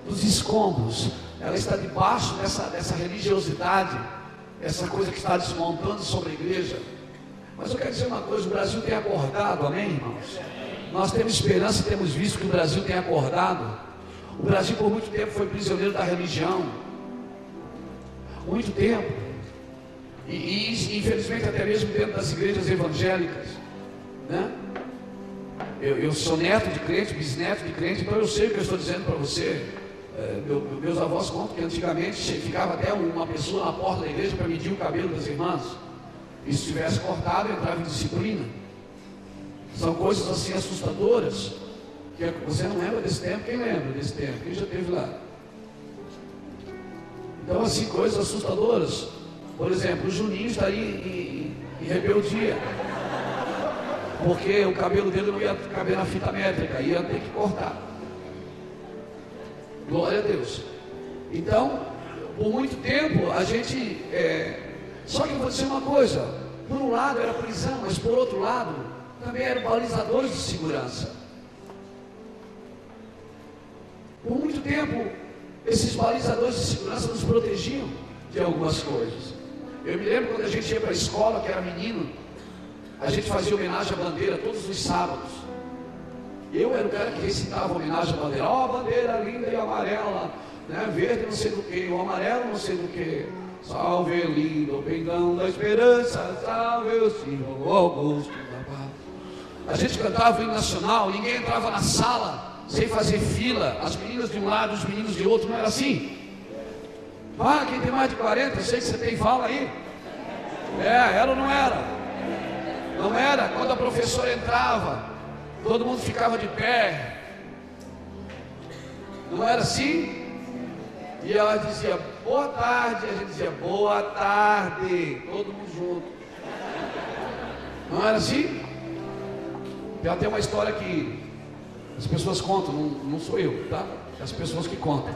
dos escombros. Ela está debaixo dessa religiosidade, essa coisa que está desmontando sobre a igreja. Mas eu quero dizer uma coisa: o Brasil tem acordado, amém, irmãos? Nós temos esperança e temos visto que o Brasil tem acordado. O Brasil por muito tempo foi prisioneiro da religião, muito tempo, e infelizmente até mesmo dentro das igrejas evangélicas, né? Eu sou neto de crente, bisneto de crente, então eu sei o que eu estou dizendo para você. Meus avós contam que antigamente ficava até uma pessoa na porta da igreja para medir o cabelo das irmãs. E se tivesse cortado, entrava em disciplina. São coisas assim assustadoras, que você não lembra desse tempo. Quem lembra desse tempo? Quem já esteve lá? Então assim, coisas assustadoras. Por exemplo, o Juninho estaria em rebeldia, porque o cabelo dele não ia caber na fita métrica, ia ter que cortar. Glória a Deus. Então, por muito tempo a gente só que eu vou dizer uma coisa: por um lado era prisão, mas por outro lado também eram balizadores de segurança. Por muito tempo esses balizadores de segurança nos protegiam de algumas coisas. Eu me lembro quando a gente ia para a escola, que era menino, a gente fazia homenagem à bandeira todos os sábados. Eu era o cara que recitava homenagem à bandeira. Ó, bandeira linda e amarela, né? Verde não sei do que, o amarelo não sei do que. Salve lindo, pendão da esperança, salve o Senhor Augusto da Paz. A gente cantava o hino nacional, ninguém entrava na sala sem fazer fila, as meninas de um lado, os meninos de outro, não era assim? Ah, quem tem mais de 40, eu sei que você tem, fala aí. Era ou não era? Não era. Quando a professora entrava, todo mundo ficava de pé. Não era assim? E ela dizia, boa tarde. A gente dizia, boa tarde. Todo mundo junto. Não era assim? Tem até uma história que as pessoas contam, não sou eu, tá? É as pessoas que contam.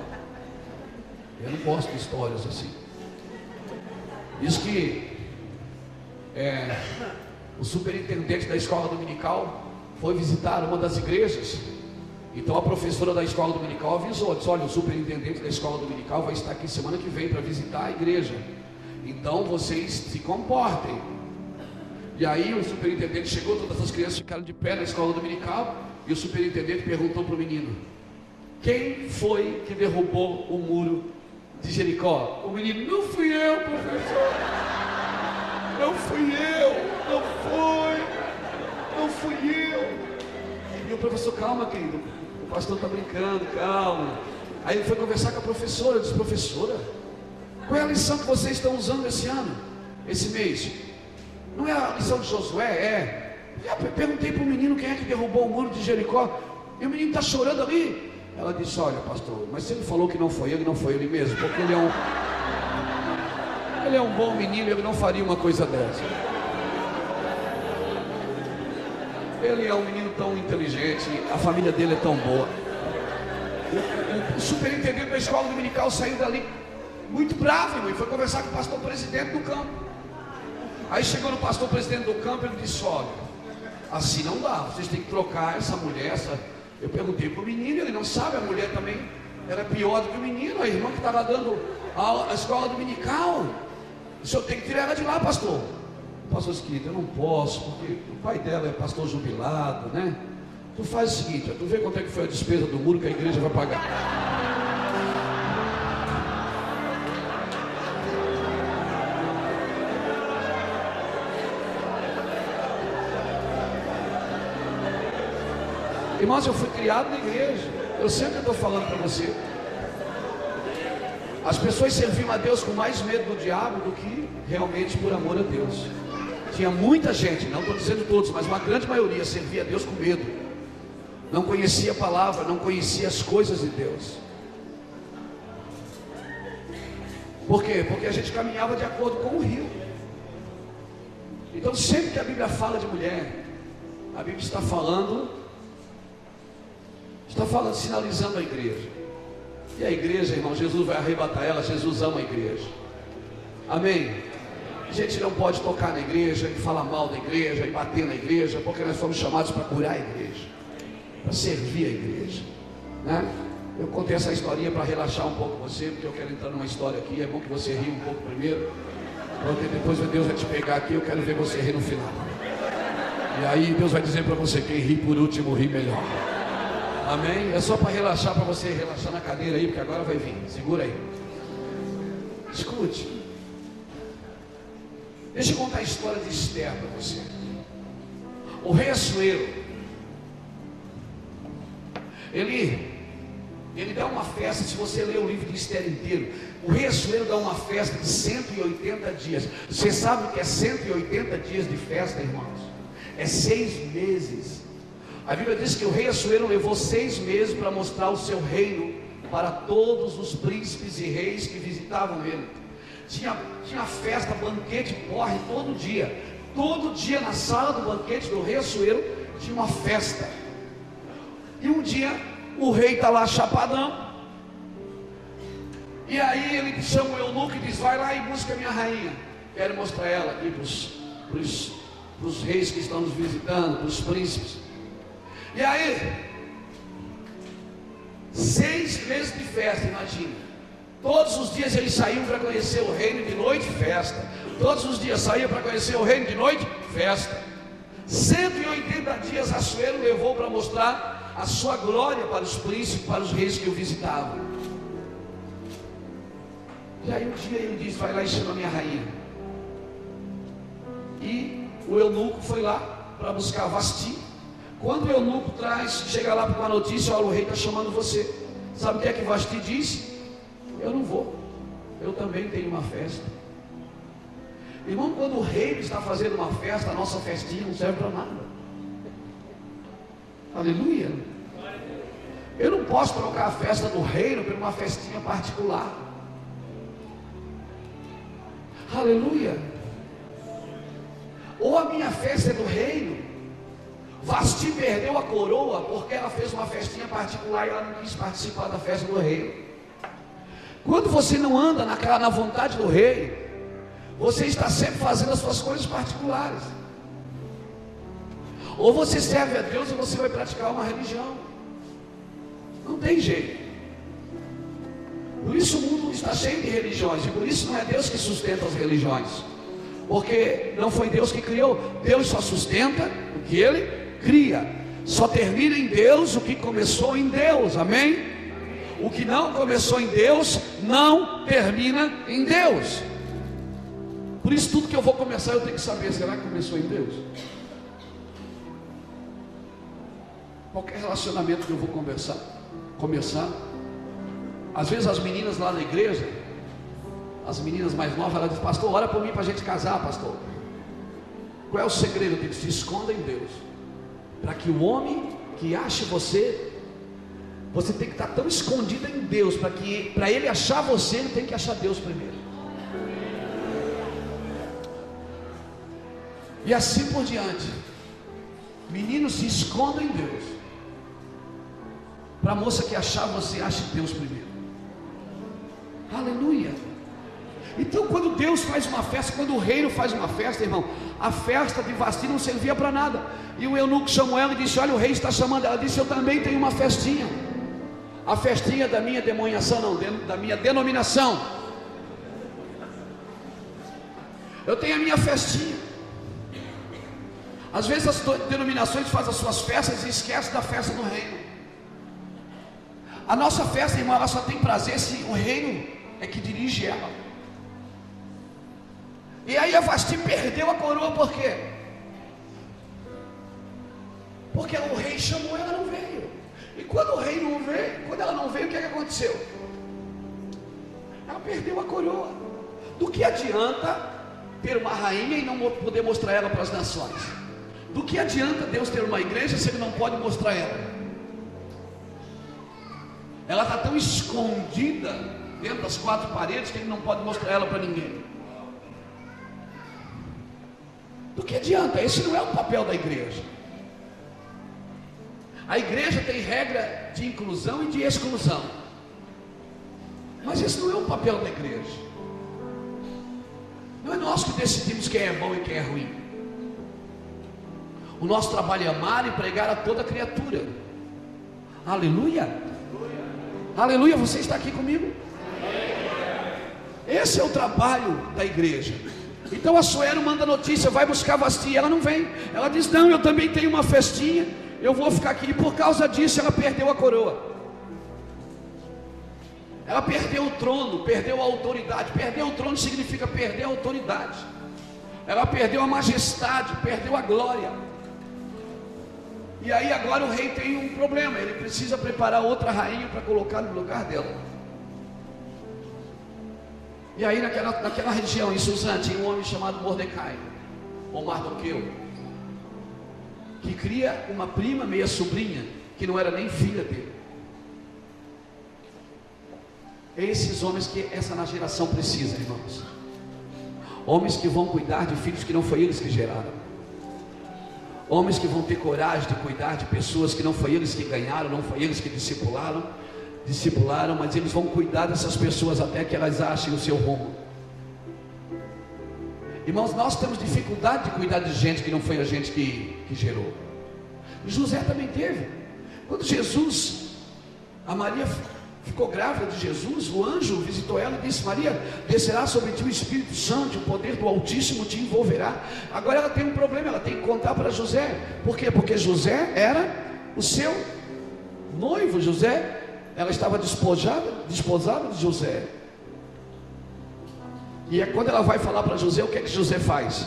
Eu não gosto de histórias assim. Diz que o superintendente da escola dominical foi visitar uma das igrejas. Então a professora da escola dominical avisou, disse, olha, o superintendente da escola dominical vai estar aqui semana que vem para visitar a igreja. Então vocês se comportem. E aí o superintendente chegou, todas as crianças ficaram de pé na escola dominical. E o superintendente perguntou para o menino, quem foi que derrubou o muro de Jericó? O menino, não fui eu, professor. Não fui eu, não fui eu. E o professor, calma querido, o pastor está brincando, calma. Aí ele foi conversar com a professora, disse, professora, qual é a lição que vocês estão usando esse ano, esse mês? Não é a lição de Josué? Eu perguntei para o menino quem é que derrubou o muro de Jericó, e o menino está chorando ali. Ela disse, olha pastor, mas se ele falou que não foi ele mesmo, porque ele é um bom menino, ele não faria uma coisa dessa. Ele é um menino tão inteligente, a família dele é tão boa. O superintendente da escola dominical saiu dali muito bravo, irmão, e foi conversar com o pastor presidente do campo. Aí chegou no pastor presidente do campo, ele disse, olha, assim não dá, vocês têm que trocar essa mulher, Eu perguntei para o menino, ele não sabe, a mulher também era pior do que o menino, a irmã que estava dando a escola dominical. O senhor tem que tirar ela de lá, pastor. O pastor disse, querido, eu não posso, porque o pai dela é pastor jubilado, né? Tu faz o seguinte, tu vê quanto é que foi a despesa do muro que a igreja vai pagar. Irmãos, eu fui criado na igreja. Eu sei o que eu estou falando para você. As pessoas serviam a Deus com mais medo do diabo do que realmente por amor a Deus. Tinha muita gente, não estou dizendo todos, mas uma grande maioria servia a Deus com medo. Não conhecia a palavra, não conhecia as coisas de Deus. Por quê? Porque a gente caminhava de acordo com o rio. Então sempre que a Bíblia fala de mulher, a Bíblia está falando, sinalizando a igreja. E a igreja, irmão, Jesus vai arrebatar ela. Jesus ama a igreja. Amém? A gente não pode tocar na igreja e falar mal da igreja e bater na igreja, porque nós fomos chamados para curar a igreja, para servir a igreja, né? Eu contei essa historinha para relaxar um pouco você, porque eu quero entrar numa história aqui. É bom que você ria um pouco primeiro, porque depois Deus vai te pegar aqui. Eu quero ver você rir no final. E aí Deus vai dizer para você, quem ri por último ri melhor. Amém? É só para relaxar, para você relaxar na cadeira aí, porque agora vai vir. Segura aí. Escute. Deixa eu contar a história de Esther para você. O rei Assuero, ele Ele dá uma festa, se você ler o livro de Esther inteiro, o rei Assuero dá uma festa de 180 dias. Você sabe o que é 180 dias de festa, irmãos? É 6 meses. A Bíblia diz que o rei Assuero levou 6 meses para mostrar o seu reino para todos os príncipes e reis que visitavam ele. Tinha festa, banquete, porre todo dia. Todo dia na sala do banquete do rei Assuero tinha uma festa. E um dia o rei está lá chapadão, e aí ele chama o eunuco e diz: vai lá e busca minha rainha. Quero mostrar ela aqui para os reis que estão nos visitando, para os príncipes. E aí, 6 meses de festa, imagina. Todos os dias eles saíam para conhecer o reino, de noite, festa. Todos os dias saíam para conhecer o reino, de noite, festa. 180 dias Assuero levou para mostrar a sua glória para os príncipes, para os reis que o visitavam. E aí um dia ele diz: vai lá e chama minha rainha. E o eunuco foi lá para buscar Vasti. Quando o eunuco chega lá com a notícia: olha, o rei está chamando você. Sabe o que é que Vasti diz? Eu não vou, eu também tenho uma festa. Irmão, quando o rei está fazendo uma festa, a nossa festinha não serve para nada. Aleluia. Eu não posso trocar a festa do reino por uma festinha particular. Aleluia. Ou a minha festa é do reino. Vasti perdeu a coroa porque ela fez uma festinha particular e ela não quis participar da festa do reino. Quando você não anda na vontade do rei, você está sempre fazendo as suas coisas particulares. Ou você serve a Deus ou você vai praticar uma religião. Não tem jeito. Por isso o mundo está cheio de religiões, e por isso não é Deus que sustenta as religiões, porque não foi Deus que criou. Deus só sustenta o que Ele cria. Só termina em Deus o que começou em Deus, amém? O que não começou em Deus, não termina em Deus. Por isso tudo que eu vou começar, eu tenho que saber: será que começou em Deus? Qualquer relacionamento que eu vou começar, às vezes as meninas lá na igreja, as meninas mais novas, elas dizem: pastor, ora por mim para a gente casar, pastor. Qual é o segredo? Tem que se esconda em Deus, para que o homem que ache você tem que estar tão escondida em Deus, para ele achar você, ele tem que achar Deus primeiro. E assim por diante. Menino, se esconda em Deus, para a moça que achar você, ache Deus primeiro. Aleluia. Então quando Deus faz uma festa, quando o reino faz uma festa, irmão, a festa de Vasti não servia para nada. E o eunuco chamou ela e disse: olha, o rei está chamando. Ela disse: eu também tenho uma festinha. A festinha da minha demoniação, não, da minha denominação. Eu tenho a minha festinha. Às vezes as denominações fazem as suas festas e esquecem da festa do reino. A nossa festa, irmão, ela só tem prazer se o reino é que dirige ela. E aí a Vasti perdeu a coroa, por quê? Porque o rei chamou, ela não veio. E quando o rei não veio, quando ela não veio, o que é que aconteceu? Ela perdeu a coroa. Do que adianta ter uma rainha e não poder mostrar ela para as nações? Do que adianta Deus ter uma igreja se Ele não pode mostrar ela? Ela está tão escondida dentro das 4 paredes que Ele não pode mostrar ela para ninguém. Do que adianta? Esse não é o papel da igreja. A igreja tem regra de inclusão e de exclusão, mas esse não é o papel da igreja. Não é nós que decidimos quem é bom e quem é ruim. O nosso trabalho é amar e pregar a toda criatura. Aleluia. Aleluia, você está aqui comigo? Esse é o trabalho da igreja. Então Assuero manda notícia: vai buscar Vasti. Ela não vem. Ela diz: não, eu também tenho uma festinha, eu vou ficar aqui. E por causa disso ela perdeu a coroa. Ela perdeu o trono, perdeu a autoridade. Perder o trono significa perder a autoridade. Ela perdeu a majestade, perdeu a glória. E aí agora o rei tem um problema, ele precisa preparar outra rainha para colocar no lugar dela. E aí naquela região, em Suzã, tinha um homem chamado Mordecai, ou Mardoqueu, que cria uma prima, meia sobrinha, que não era nem filha dele. Esses homens que essa geração precisa, irmãos. Homens que vão cuidar de filhos que não foi eles que geraram. Homens que vão ter coragem de cuidar de pessoas que não foi eles que ganharam, não foi eles que discipularam, mas eles vão cuidar dessas pessoas até que elas achem o seu rumo. Irmãos, nós temos dificuldade de cuidar de gente que não foi a gente que gerou. E José também teve. Quando a Maria ficou grávida de Jesus, o anjo visitou ela e disse: Maria, descerá sobre ti o Espírito Santo, o poder do Altíssimo te envolverá. Agora ela tem um problema, ela tem que contar para José. Por quê? Porque José era o seu noivo. Ela estava desposada de José. E é quando ela vai falar para José, o que é que José faz?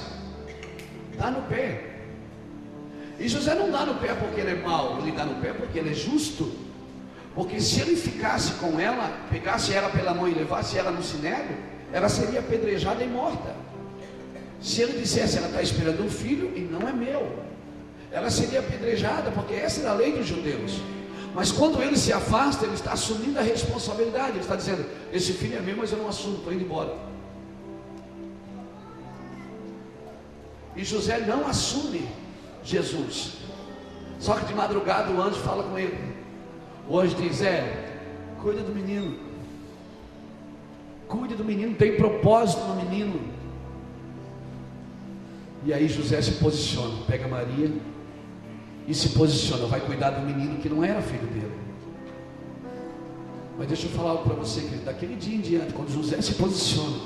Dá no pé. E José não dá no pé porque ele é mau, ele dá no pé porque ele é justo. Porque se ele ficasse com ela, pegasse ela pela mão e levasse ela no sinédrio, ela seria apedrejada e morta. Se ele dissesse: ela está esperando um filho e não é meu, ela seria apedrejada, porque essa era a lei dos judeus. Mas quando ele se afasta, ele está assumindo a responsabilidade. Ele está dizendo: esse filho é meu, mas eu não assumo, estou indo embora. E José não assume Jesus. Só que de madrugada o anjo fala com ele. O anjo diz: cuida do menino. Cuide do menino, tem propósito no menino. E aí José se posiciona, pega Maria e se posiciona, vai cuidar do menino que não era filho dele. Mas deixa eu falar algo para você, querido. Daquele dia em diante, quando José se posiciona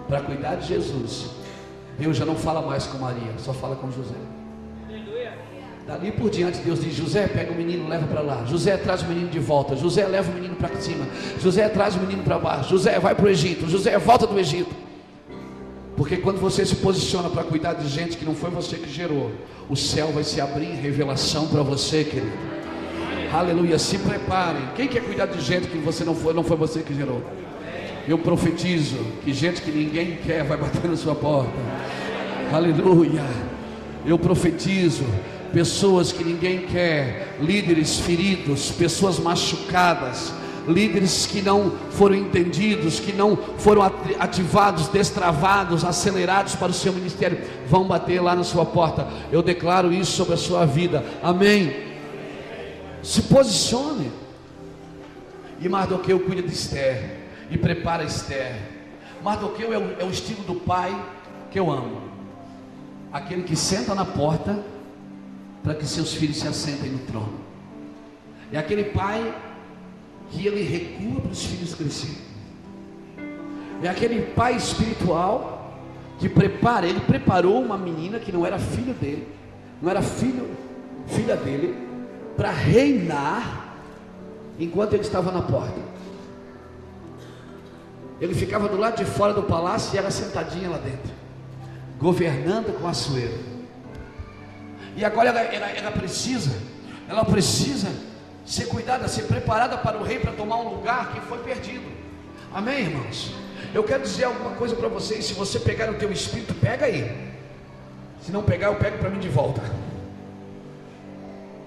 para cuidar de Jesus, Deus já não fala mais com Maria, só fala com José. Dali por diante Deus diz: José, pega o menino, leva para lá. José, traz o menino de volta. José, leva o menino para cima. José, traz o menino para baixo. José, vai para o Egito. José, volta do Egito. Porque quando você se posiciona para cuidar de gente que não foi você que gerou, o céu vai se abrir em revelação para você, querido. Aleluia, se preparem. Quem quer cuidar de gente que você não foi você que gerou? Eu profetizo que gente que ninguém quer vai bater na sua porta. Aleluia. Eu profetizo pessoas que ninguém quer, líderes feridos, pessoas machucadas, líderes que não foram entendidos, que não foram ativados, destravados, acelerados para o seu ministério, vão bater lá na sua porta. Eu declaro isso sobre a sua vida, amém? Se posicione. E Mardoqueu cuida de Esther e prepara Esther. Mardoqueu é o estilo do pai que eu amo, aquele que senta na porta para que seus filhos se assentem no trono. É aquele pai que ele recua para os filhos crescerem. É aquele pai espiritual que ele preparou uma menina que não era filho dele, não era filha dele, para reinar enquanto ele estava na porta. Ele ficava do lado de fora do palácio e ela sentadinha lá dentro, governando com Assuero. E agora ela precisa ser cuidada, ser preparada para o rei, para tomar um lugar que foi perdido. Amém, irmãos? Eu quero dizer alguma coisa para vocês. Se você pegar o teu espírito, pega aí. Se não pegar, eu pego para mim de volta.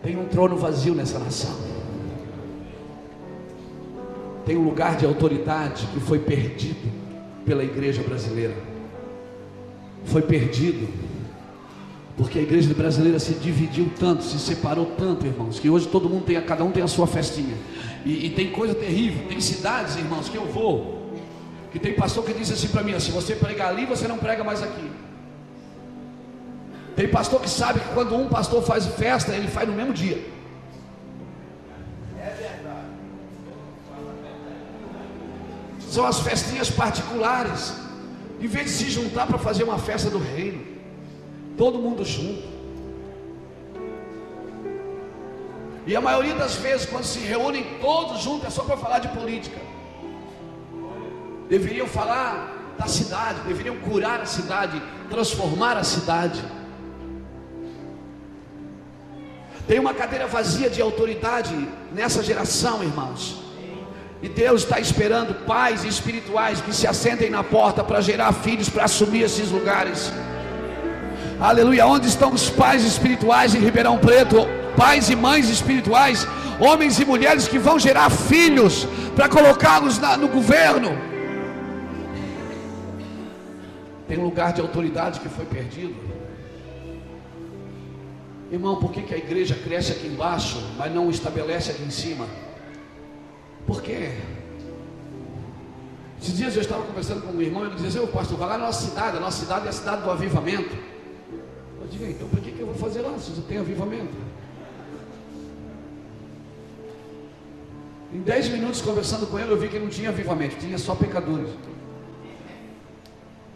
Tem um trono vazio nessa nação. Tem um lugar de autoridade que foi perdido pela igreja brasileira. Foi perdido porque a igreja brasileira se dividiu tanto, se separou tanto, irmãos, que hoje cada um tem a sua festinha. E tem coisa terrível. Tem cidades, irmãos, que eu vou, que tem pastor que diz assim para mim: se você pregar ali, você não prega mais aqui. Tem pastor que sabe que quando um pastor faz festa, ele faz no mesmo dia. É verdade. São as festinhas particulares, em vez de se juntar para fazer uma festa do reino, todo mundo junto. E a maioria das vezes, quando se reúnem todos juntos, é só para falar de política. Deveriam falar da cidade, deveriam curar a cidade, transformar a cidade. Tem uma cadeira vazia de autoridade nessa geração, irmãos. E Deus está esperando pais espirituais que se assentem na porta para gerar filhos, para assumir esses lugares. Aleluia. Onde estão os pais espirituais em Ribeirão Preto? Pais e mães espirituais, homens e mulheres que vão gerar filhos para colocá-los no governo. Tem um lugar de autoridade que foi perdido. Irmão, por que a igreja cresce aqui embaixo, mas não estabelece aqui em cima? Por quê? Esses dias eu estava conversando com um irmão, ele dizia: pastor, vai lá na nossa cidade. A nossa cidade é a cidade do avivamento. Eu digo: então por que eu vou fazer lá se você tem avivamento? Em 10 minutos conversando com ele, eu vi que não tinha avivamento, tinha só pecadores.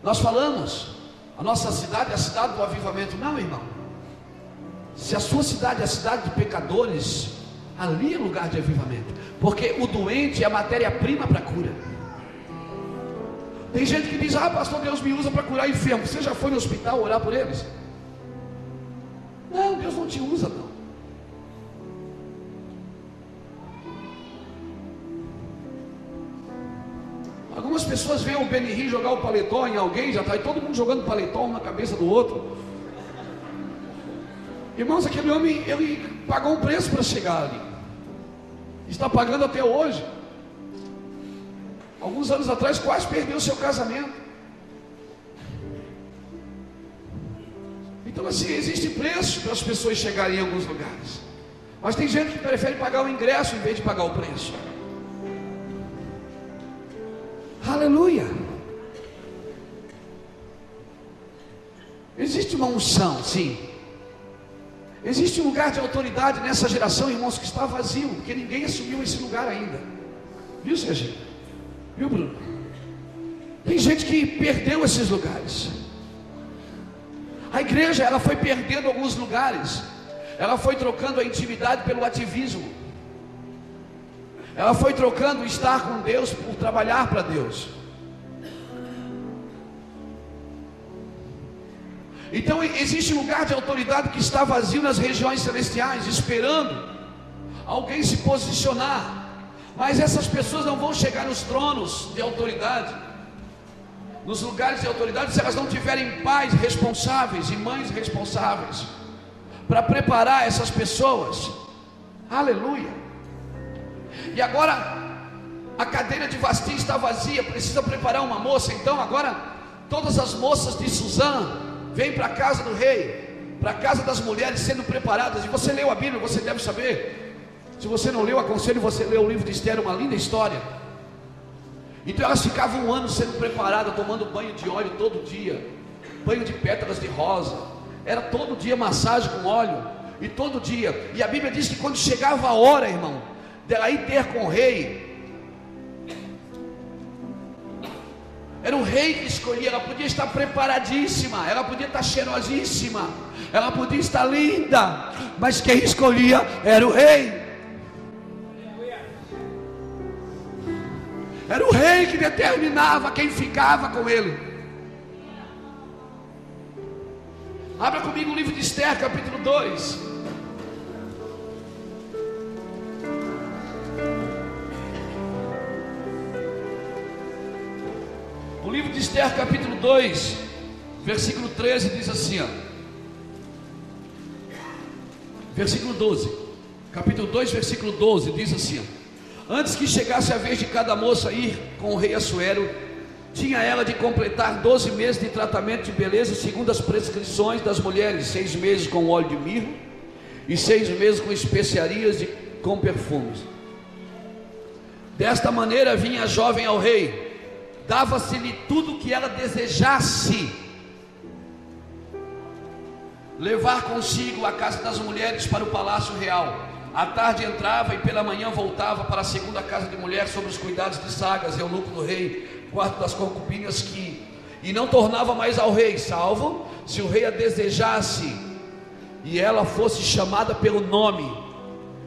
Nós falamos, a nossa cidade é a cidade do avivamento. Não, irmão. Se a sua cidade é a cidade de pecadores, ali é lugar de avivamento. Porque o doente é a matéria-prima para a cura. Tem gente que diz: pastor, Deus me usa para curar enfermos. Você já foi no hospital orar por eles? Não, Deus não te usa, não. Algumas pessoas veem o Benihim jogar o paletó em alguém, já está todo mundo jogando paletó um na cabeça do outro. Irmãos, aquele homem, ele pagou um preço para chegar ali. Está pagando até hoje. Alguns anos atrás quase perdeu o seu casamento. Então assim, existe preço para as pessoas chegarem em alguns lugares. Mas tem gente que prefere pagar o ingresso em vez de pagar o preço. Aleluia. Existe uma unção, sim. Existe um lugar de autoridade nessa geração, irmãos, que está vazio, porque ninguém assumiu esse lugar ainda. Viu, Serginho? Viu, Bruno? Tem gente que perdeu esses lugares. A igreja, ela foi perdendo alguns lugares. Ela foi trocando a intimidade pelo ativismo. Ela foi trocando estar com Deus por trabalhar para Deus. Então existe um lugar de autoridade que está vazio nas regiões celestiais, esperando alguém se posicionar. Mas essas pessoas não vão chegar nos tronos de autoridade, nos lugares de autoridade, se elas não tiverem pais responsáveis e mães responsáveis para preparar essas pessoas. Aleluia. E agora a cadeira de Vasti está vazia, precisa preparar uma moça. Então agora todas as moças de Suzã vêm para a casa do rei, para a casa das mulheres sendo preparadas. E você leu a Bíblia, você deve saber. Se você não leu, aconselho você a ler o livro de Esther, uma linda história. Então elas ficavam um ano sendo preparadas, tomando banho de óleo todo dia, banho de pétalas de rosa, era todo dia massagem com óleo, e todo dia. E a Bíblia diz que quando chegava a hora, irmão, dela ir ter com o rei, era o rei que escolhia. Ela podia estar preparadíssima, ela podia estar cheirosíssima, ela podia estar linda, mas quem escolhia era o rei. Era o rei que determinava quem ficava com ele. Abra comigo o livro de Esther, capítulo 2. O livro de Esther, capítulo 2, versículo 13, diz assim, ó. Versículo 12. Capítulo 2, versículo 12, diz assim, ó: antes que chegasse a vez de cada moça ir com o rei Assuero, tinha ela de completar 12 meses de tratamento de beleza, segundo as prescrições das mulheres: 6 meses com óleo de mirro, e 6 meses com especiarias e com perfumes. Desta maneira vinha a jovem ao rei, dava-se-lhe tudo o que ela desejasse levar consigo à casa das mulheres para o palácio real. À tarde entrava e pela manhã voltava para a segunda casa de mulher, sob os cuidados de Sagas, eunuco do rei, quarto das concubinas, e não tornava mais ao rei, salvo se o rei a desejasse e ela fosse chamada pelo nome.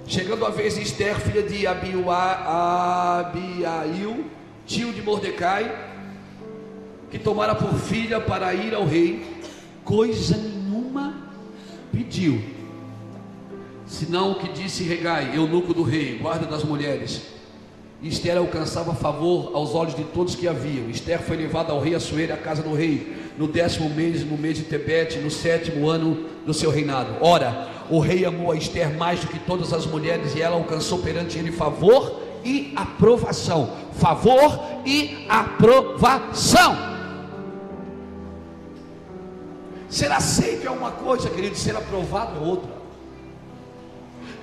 Chegando a vez de Esther, filha de Abiail, tio de Mordecai, que tomara por filha para ir ao rei, coisa nenhuma pediu, Senão o que disse Hegai, eunuco do rei, guarda das mulheres. Esther alcançava favor aos olhos de todos que a viam. Esther foi levada ao rei Assuero, à casa do rei, no 10º mês, no mês de Tebete, no 7º ano do seu reinado. Ora, o rei amou a Esther mais do que todas as mulheres, e ela alcançou perante ele favor e aprovação. Favor e aprovação. Ser aceito é uma coisa, querido, ser aprovado é outra.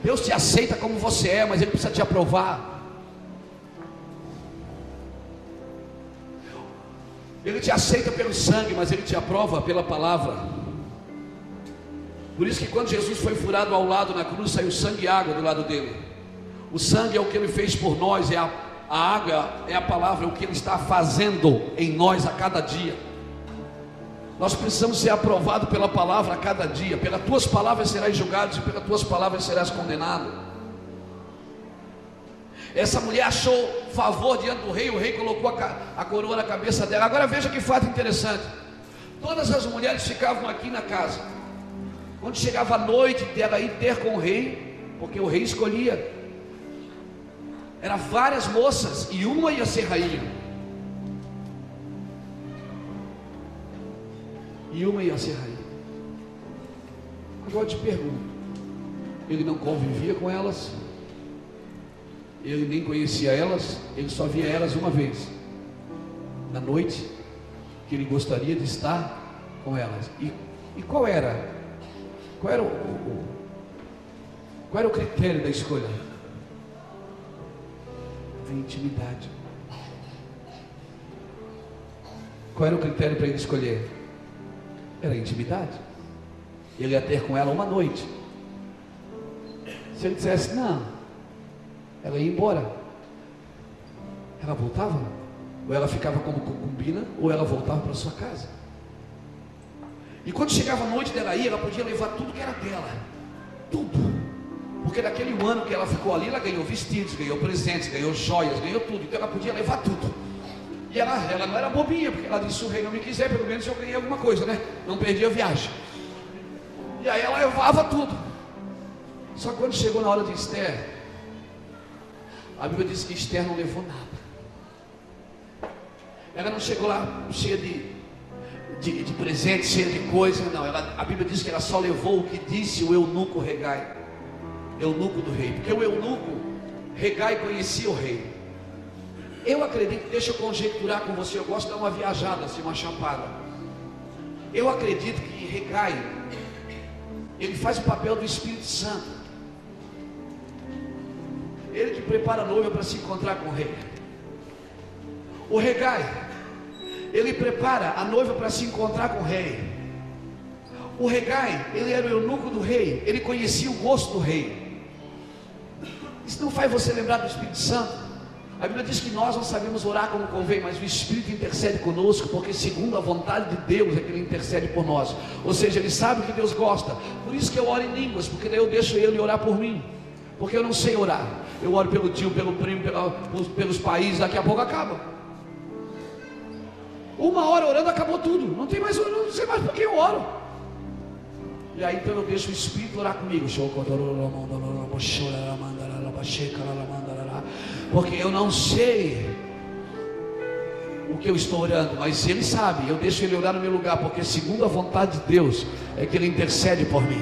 Deus te aceita como você é, mas Ele precisa te aprovar. Ele te aceita pelo sangue, mas Ele te aprova pela palavra. Por isso que quando Jesus foi furado ao lado na cruz, saiu sangue e água do lado dele. O sangue é o que Ele fez por nós, a água é a palavra, é o que Ele está fazendo em nós a cada dia. Nós precisamos ser aprovados pela palavra a cada dia. Pelas tuas palavras serás julgado, e pelas tuas palavras serás condenado. Essa mulher achou favor diante do rei, o rei colocou a coroa na cabeça dela. Agora veja que fato interessante. Todas as mulheres ficavam aqui na casa. Quando chegava a noite dela ir ter com o rei, porque o rei escolhia, eram várias moças e uma ia ser rainha. E uma ia ser rainha. Agora eu te pergunto, ele não convivia com elas? Ele nem conhecia elas? Ele só via elas uma vez, na noite que ele gostaria de estar com elas. E qual era o critério da escolha? A intimidade. Qual era o critério para ele escolher? Era a intimidade. Ele ia ter com ela uma noite. Se ele dissesse não, ela ia embora. Ela voltava? Ou ela ficava como concubina, ou ela voltava para sua casa. E quando chegava a noite dela ir, ela podia levar tudo que era dela. Tudo. Porque naquele ano que ela ficou ali, ela ganhou vestidos, ganhou presentes, ganhou joias, ganhou tudo. Então ela podia levar tudo. E ela não era bobinha, porque ela disse: se o rei não me quiser, pelo menos eu ganhei alguma coisa, né? Não perdi a viagem. E aí ela levava tudo. Só que quando chegou na hora de Esther, a Bíblia diz que Esther não levou nada. Ela não chegou lá cheia de presentes, cheia de coisas, não. A Bíblia diz que ela só levou o que disse o eunuco Hegai, eunuco do rei. Porque o eunuco Hegai conhecia o rei. Eu acredito, deixa eu conjecturar com você, eu gosto de dar uma viajada, assim, uma chapada. Eu acredito que Hegai, ele faz o papel do Espírito Santo. Ele que prepara a noiva para se encontrar com o rei. O Hegai, ele prepara a noiva para se encontrar com o rei. O Hegai, ele era o eunuco do rei, ele conhecia o gosto do rei. Isso não faz você lembrar do Espírito Santo? A Bíblia diz que nós não sabemos orar como convém, mas o Espírito intercede conosco, porque segundo a vontade de Deus é que Ele intercede por nós. Ou seja, Ele sabe o que Deus gosta. Por isso que eu oro em línguas, porque daí eu deixo Ele orar por mim. Porque eu não sei orar. Eu oro pelo tio, pelo primo, pelos países, daqui a pouco acaba. Uma hora orando acabou tudo. Não tem mais, não sei mais por que eu oro. E aí então eu deixo o Espírito orar comigo. Porque eu não sei o que eu estou orando, mas Ele sabe. Eu deixo Ele orar no meu lugar, porque segundo a vontade de Deus é que Ele intercede por mim.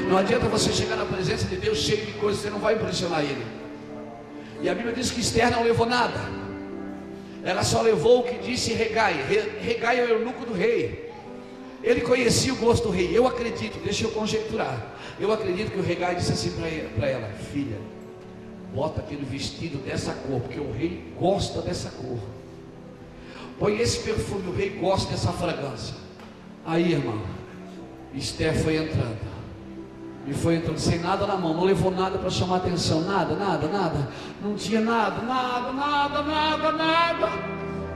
Não adianta você chegar na presença de Deus cheio de coisas, você não vai impressionar Ele. E a Bíblia diz que Esther não levou nada. Ela só levou o que disse Hegai. Hegai é o eunuco do rei. Ele conhecia o gosto do rei. Eu acredito, deixa eu conjecturar. Eu acredito que o Hegai disse assim para ela: filha, bota aquele vestido dessa cor, porque o rei gosta dessa cor. Põe esse perfume, o rei gosta dessa fragrância. Aí, irmão, Esther foi entrando. E foi entrando sem nada na mão, não levou nada para chamar atenção. Nada. Não tinha nada.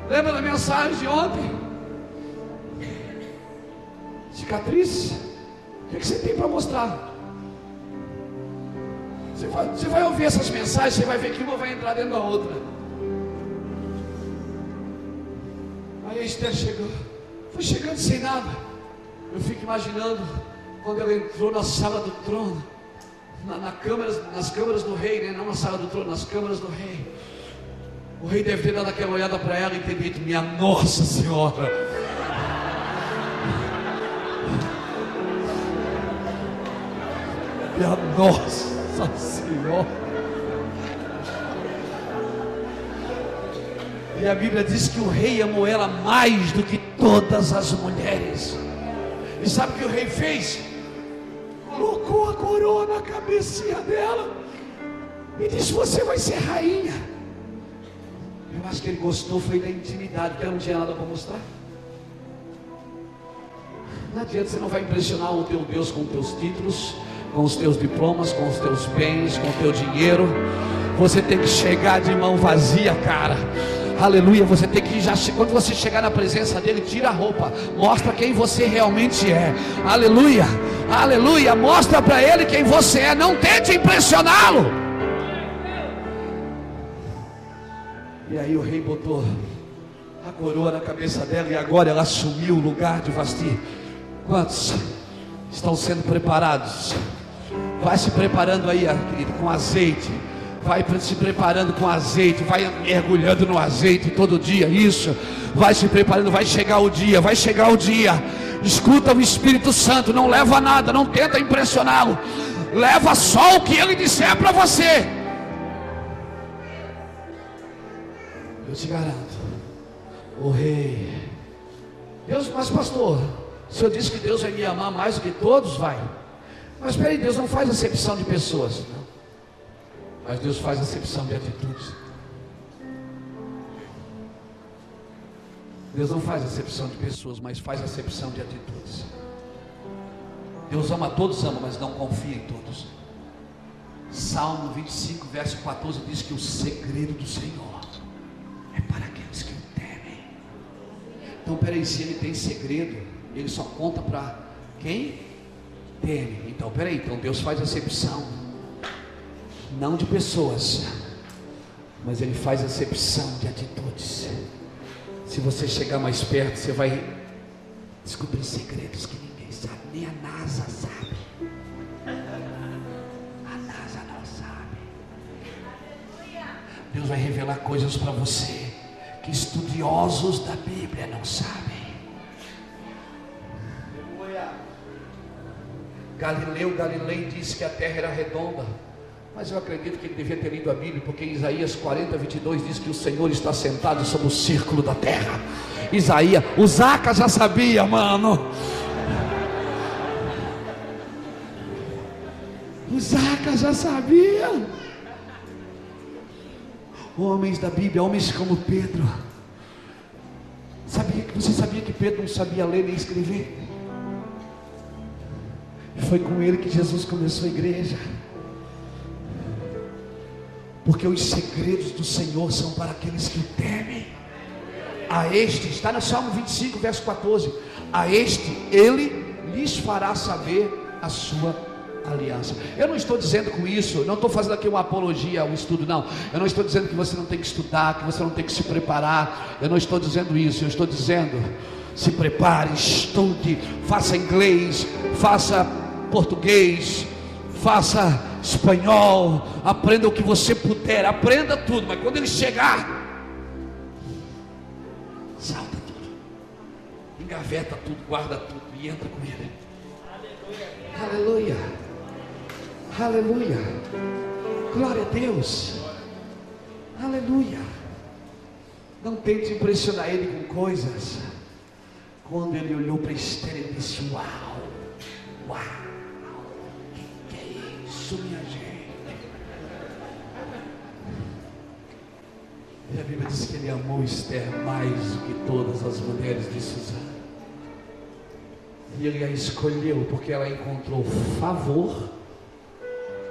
Lembra da mensagem de ontem? Cicatriz? O que você tem para mostrar? Você vai ouvir essas mensagens, você vai ver que uma vai entrar dentro da outra. Aí a Esther chegou, foi chegando sem nada. Eu fico imaginando quando ela entrou na sala do trono. nas câmaras do rei, né? Não na sala do trono, nas câmaras do rei. O rei deve ter dado aquela olhada para ela e ter dito: minha Nossa Senhora. Minha Nossa Senhora. E a Bíblia diz que o rei amou ela mais do que todas as mulheres. E sabe o que o rei fez? Colocou a coroa na cabecinha dela e disse: você vai ser rainha. Eu acho que ele gostou foi da intimidade, porque ela não tinha nada para mostrar. Não adianta, você não vai impressionar o teu Deus com os teus títulos, com os teus diplomas, com os teus bens, com o teu dinheiro. Você tem que chegar de mão vazia, cara. Aleluia. Você tem que quando você chegar na presença dele, tira a roupa, mostra quem você realmente é. Aleluia, aleluia. Mostra para ele quem você é. Não tente impressioná-lo. E aí o rei botou a coroa na cabeça dela e agora ela assumiu o lugar de Vasti. Quantos estão sendo preparados? Vai se preparando aí, querido, com azeite. Vai se preparando com azeite. Vai mergulhando no azeite todo dia. Isso. Vai se preparando. Vai chegar o dia. Vai chegar o dia. Escuta o Espírito Santo. Não leva nada. Não tenta impressioná-lo. Leva só o que ele disser para você. Eu te garanto. O rei. Deus, mas pastor, o senhor disse que Deus vai me amar mais do que todos? Vai. Mas espera aí, Deus não faz acepção de pessoas, não. Mas Deus faz acepção de atitudes. Deus não faz acepção de pessoas, mas faz acepção de atitudes. Deus ama todos, mas não confia em todos. Salmo 25, verso 14 diz que o segredo do Senhor é para aqueles que o temem. Então peraí, se ele tem segredo, ele só conta para quem teme. Então peraí, então Deus faz acepção não de pessoas, mas ele faz acepção de atitudes. Se você chegar mais perto, você vai descobrir segredos que ninguém sabe, nem a NASA sabe. A NASA não sabe. Deus vai revelar coisas para você que estudiosos da Bíblia não sabem. Galileu disse que a terra era redonda, mas eu acredito que ele devia ter lido a Bíblia, porque em Isaías 40, 22 diz que o Senhor está sentado sobre o círculo da terra. Isaías, o Zaca já sabia, mano. O Zaca já sabia. Homens da Bíblia, homens como Pedro. Você sabia que Pedro não sabia ler nem escrever? E foi com ele que Jesus começou a igreja. Porque os segredos do Senhor são para aqueles que o temem. A este, está no Salmo 25, verso 14. A este, ele lhes fará saber a sua aliança. Eu não estou dizendo com isso, não estou fazendo aqui uma apologia ao estudo, não. Eu não estou dizendo que você não tem que estudar, que você não tem que se preparar. Eu não estou dizendo isso. Eu estou dizendo: se prepare, estude, faça inglês, faça português, faça espanhol, aprenda o que você puder, aprenda tudo, mas quando ele chegar, salta tudo, engaveta tudo, guarda tudo e entra com ele. Aleluia, aleluia, glória a Deus, aleluia. Não tente impressionar ele com coisas. Quando ele olhou para Esther, ele disse: uau, uau, que é isso, minha gente? E a Bíblia diz que ele amou Esther mais do que todas as mulheres de Susã. E ele a escolheu porque ela encontrou favor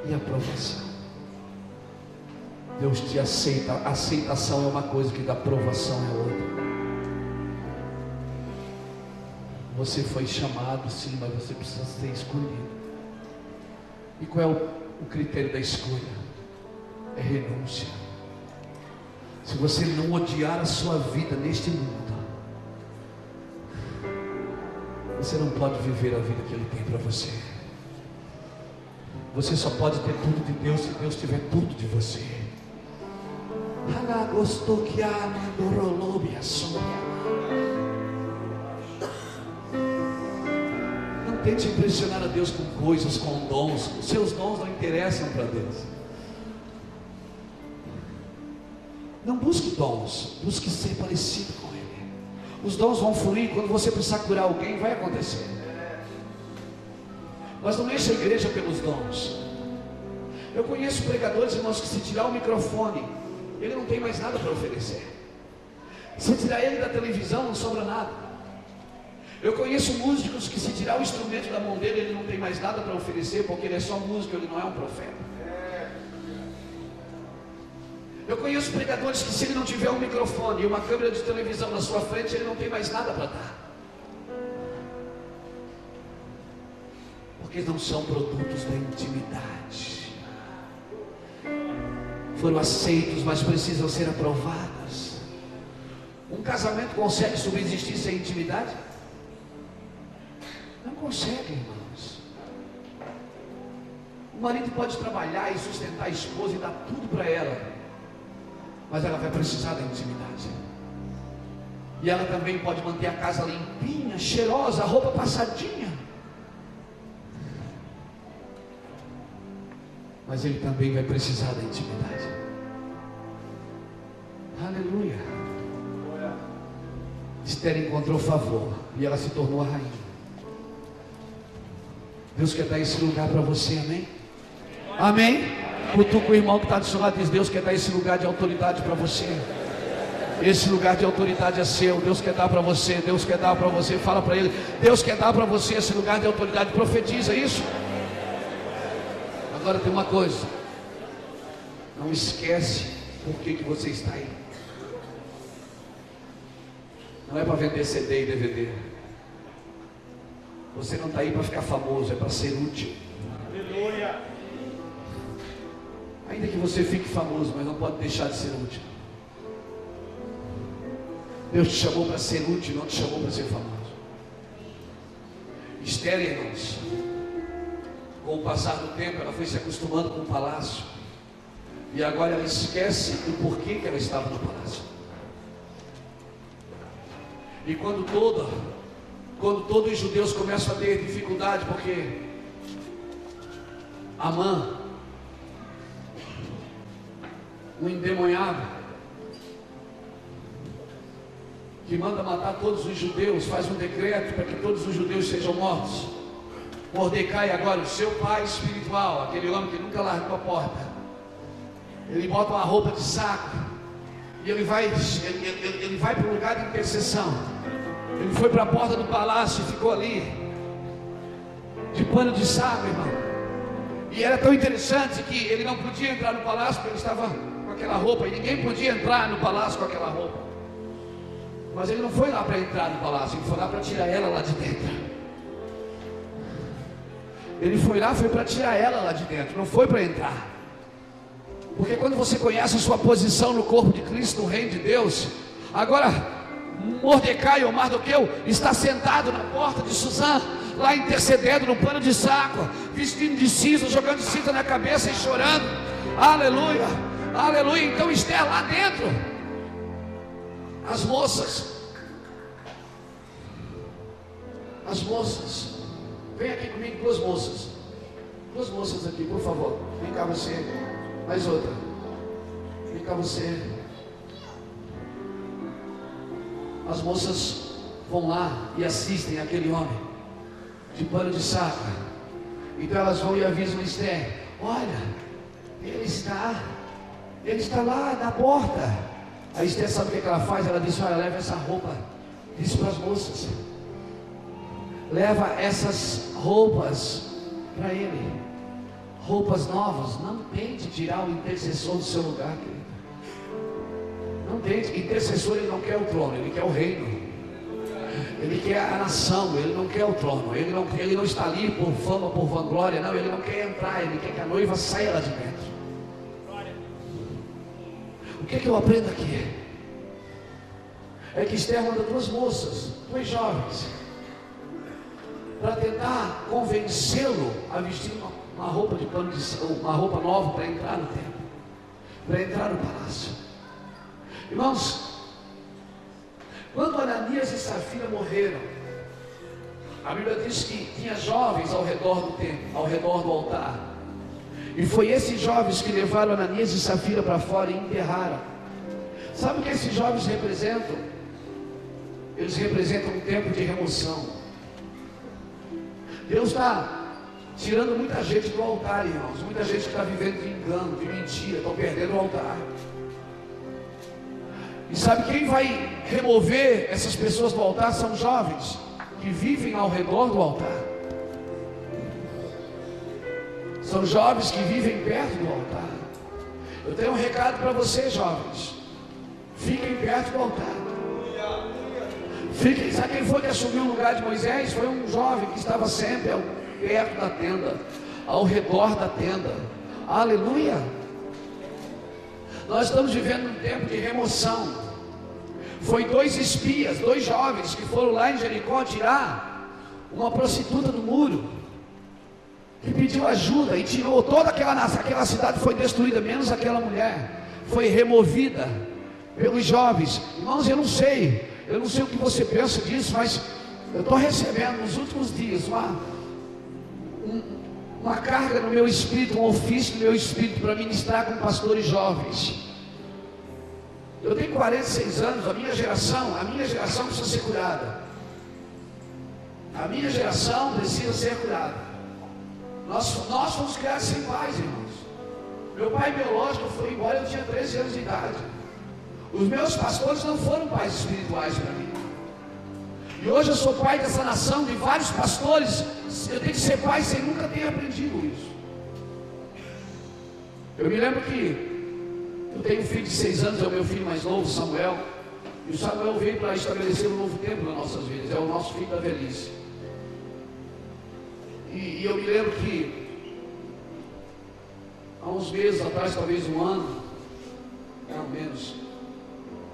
e aprovação. Deus te aceita. Aceitação é uma coisa, que da aprovação é outra. Você foi chamado, sim, mas você precisa ser escolhido. E qual é o critério da escolha? É renúncia. Se você não odiar a sua vida neste mundo, você não pode viver a vida que Ele tem para você. Você só pode ter tudo de Deus se Deus tiver tudo de você. Não tente impressionar a Deus com coisas, com dons. Os seus dons não interessam para Deus. Não busque dons, busque ser parecido com Ele. Os dons vão fluir. Quando você precisar curar alguém, vai acontecer. Mas não enche a igreja pelos dons. Eu conheço pregadores, irmãos, que se tirar o microfone, ele não tem mais nada para oferecer. Se tirar ele da televisão, não sobra nada. Eu conheço músicos que se tirar o instrumento da mão dele, ele não tem mais nada para oferecer, porque ele é só músico, ele não é um profeta. Eu conheço pregadores que se ele não tiver um microfone e uma câmera de televisão na sua frente, ele não tem mais nada para dar. Porque não são produtos da intimidade. Foram aceitos, mas precisam ser aprovados. Um casamento consegue subsistir sem intimidade? Não consegue, irmãos. O marido pode trabalhar e sustentar a esposa e dar tudo para ela, mas ela vai precisar da intimidade. E ela também pode manter a casa limpinha, cheirosa, a roupa passadinha, mas ele também vai precisar da intimidade. Aleluia. Esther encontrou favor e ela se tornou a rainha. Deus quer dar esse lugar para você, amém? Amém? Cutuca o irmão que está do seu lado e diz: Deus quer dar esse lugar de autoridade para você. Esse lugar de autoridade é seu. Deus quer dar para você. Deus quer dar para você. Fala para ele: Deus quer dar para você esse lugar de autoridade. Profetiza isso. Agora tem uma coisa: não esquece por que você está aí. Não é para vender CD e DVD. Você não está aí para ficar famoso, é para ser útil. Aleluia. Ainda que você fique famoso, mas não pode deixar de ser útil. Deus te chamou para ser útil, não te chamou para ser famoso. Esther, irmãos, com o passar do tempo, ela foi se acostumando com o palácio. E agora ela esquece do porquê que ela estava no palácio. E quando todos os judeus começam a ter dificuldade, porque Amã, um endemoniado, que manda matar todos os judeus, faz um decreto para que todos os judeus sejam mortos. Mordecai agora, o seu pai espiritual, aquele homem que nunca largou a porta, ele bota uma roupa de saco e ele vai para o lugar de intercessão. Ele foi para a porta do palácio e ficou ali de pano de saco, irmão. E era tão interessante que ele não podia entrar no palácio porque ele estava com aquela roupa, e ninguém podia entrar no palácio com aquela roupa. Mas ele não foi lá para entrar no palácio, ele foi lá para tirar ela lá de dentro. Ele foi para tirar ela lá de dentro, não foi para entrar. Porque quando você conhece a sua posição no corpo de Cristo, no reino de Deus, agora Mordecai ou Mardoqueu está sentado na porta de Suzã, lá intercedendo no pano de saco, vestindo de cinza, jogando cinza na cabeça e chorando. Aleluia, aleluia. Então Esther lá dentro, as moças, vem aqui comigo, duas moças aqui, por favor. Vem cá você, mais outra. Vem cá você. As moças vão lá e assistem aquele homem de pano de saco. Então elas vão e avisam Esther: olha, ele está lá na porta. A Esther sabe o que ela faz? Ela diz: olha, leva essa roupa. Diz para as moças: leva essas roupas para ele, roupas novas. Não tente tirar o intercessor do seu lugar, querido. Não tente. Intercessor, ele não quer o trono, ele quer o reino. Ele quer a nação, ele não quer o trono. Ele não está ali por fama, por vanglória. Não, ele não quer entrar, ele quer que a noiva saia lá de dentro. O que eu aprendo aqui? É que Esther manda duas moças, duas jovens, para tentar convencê-lo a vestir uma roupa de pano de uma roupa nova para entrar no templo, para entrar no palácio. Irmãos, quando Ananias e Safira morreram, a Bíblia diz que tinha jovens ao redor do templo, ao redor do altar, e foi esses jovens que levaram Ananias e Safira para fora e enterraram. Sabe o que esses jovens representam? Eles representam um tempo de remoção. Deus está tirando muita gente do altar, irmãos. Muita gente que está vivendo de engano, de mentira, estão perdendo o altar. E sabe quem vai remover essas pessoas do altar? São jovens que vivem ao redor do altar. São jovens que vivem perto do altar. Eu tenho um recado para vocês, jovens. Fiquem perto do altar. Fiquem. Sabe quem foi que assumiu o lugar de Moisés? Foi um jovem que estava sempre perto da tenda, ao redor da tenda. Aleluia. Nós estamos vivendo um tempo de remoção. Foi 2 espias, 2 jovens que foram lá em Jericó tirar uma prostituta do muro, que pediu ajuda e tirou toda aquela cidade, foi destruída, menos aquela mulher, foi removida pelos jovens. Irmãos, eu não sei o que você pensa disso, mas eu estou recebendo nos últimos dias uma carga no meu espírito, um ofício no meu espírito para ministrar com pastores jovens. Eu tenho 46 anos, a minha geração precisa ser curada. A minha geração precisa ser curada. Nós fomos criados sem pais, irmãos. Meu pai biológico foi embora, eu tinha 13 anos de idade. Os meus pastores não foram pais espirituais para mim. E hoje eu sou pai dessa nação, de vários pastores. Eu tenho que ser pai sem nunca ter aprendido isso. Eu me lembro que eu tenho um filho de 6 anos, é o meu filho mais novo, Samuel. E o Samuel veio para estabelecer um novo tempo nas nossas vidas. É o nosso filho da velhice. E eu me lembro que há uns meses atrás, talvez um ano, não menos,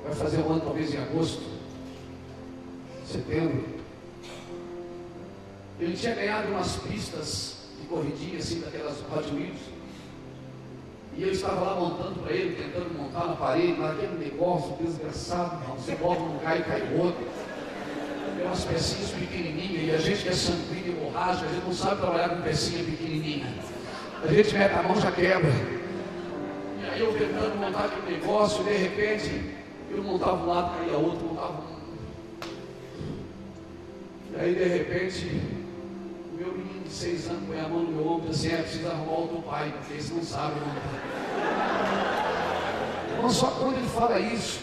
vai fazer um ano talvez em agosto, setembro, ele tinha ganhado umas pistas de corridinha assim, daquelas Hot Wheels, e eu estava lá montando para ele, tentando montar na parede, naquele negócio desgraçado, não, você bota um lugar e cai o outro, tem umas pecinhas pequenininhas, e a gente que é sanguíneo e hemorrágico, a gente não sabe trabalhar com pecinha pequenininha, a gente mete a mão, já quebra. E aí eu tentando montar aquele negócio, de repente eu montava um lado, caía outro, montava um. E aí de repente o meu menino de 6 anos põe a mão no meu ombro e diz assim: precisa arrumar outro pai, porque eles não sabem montar. Irmão, só quando ele fala isso,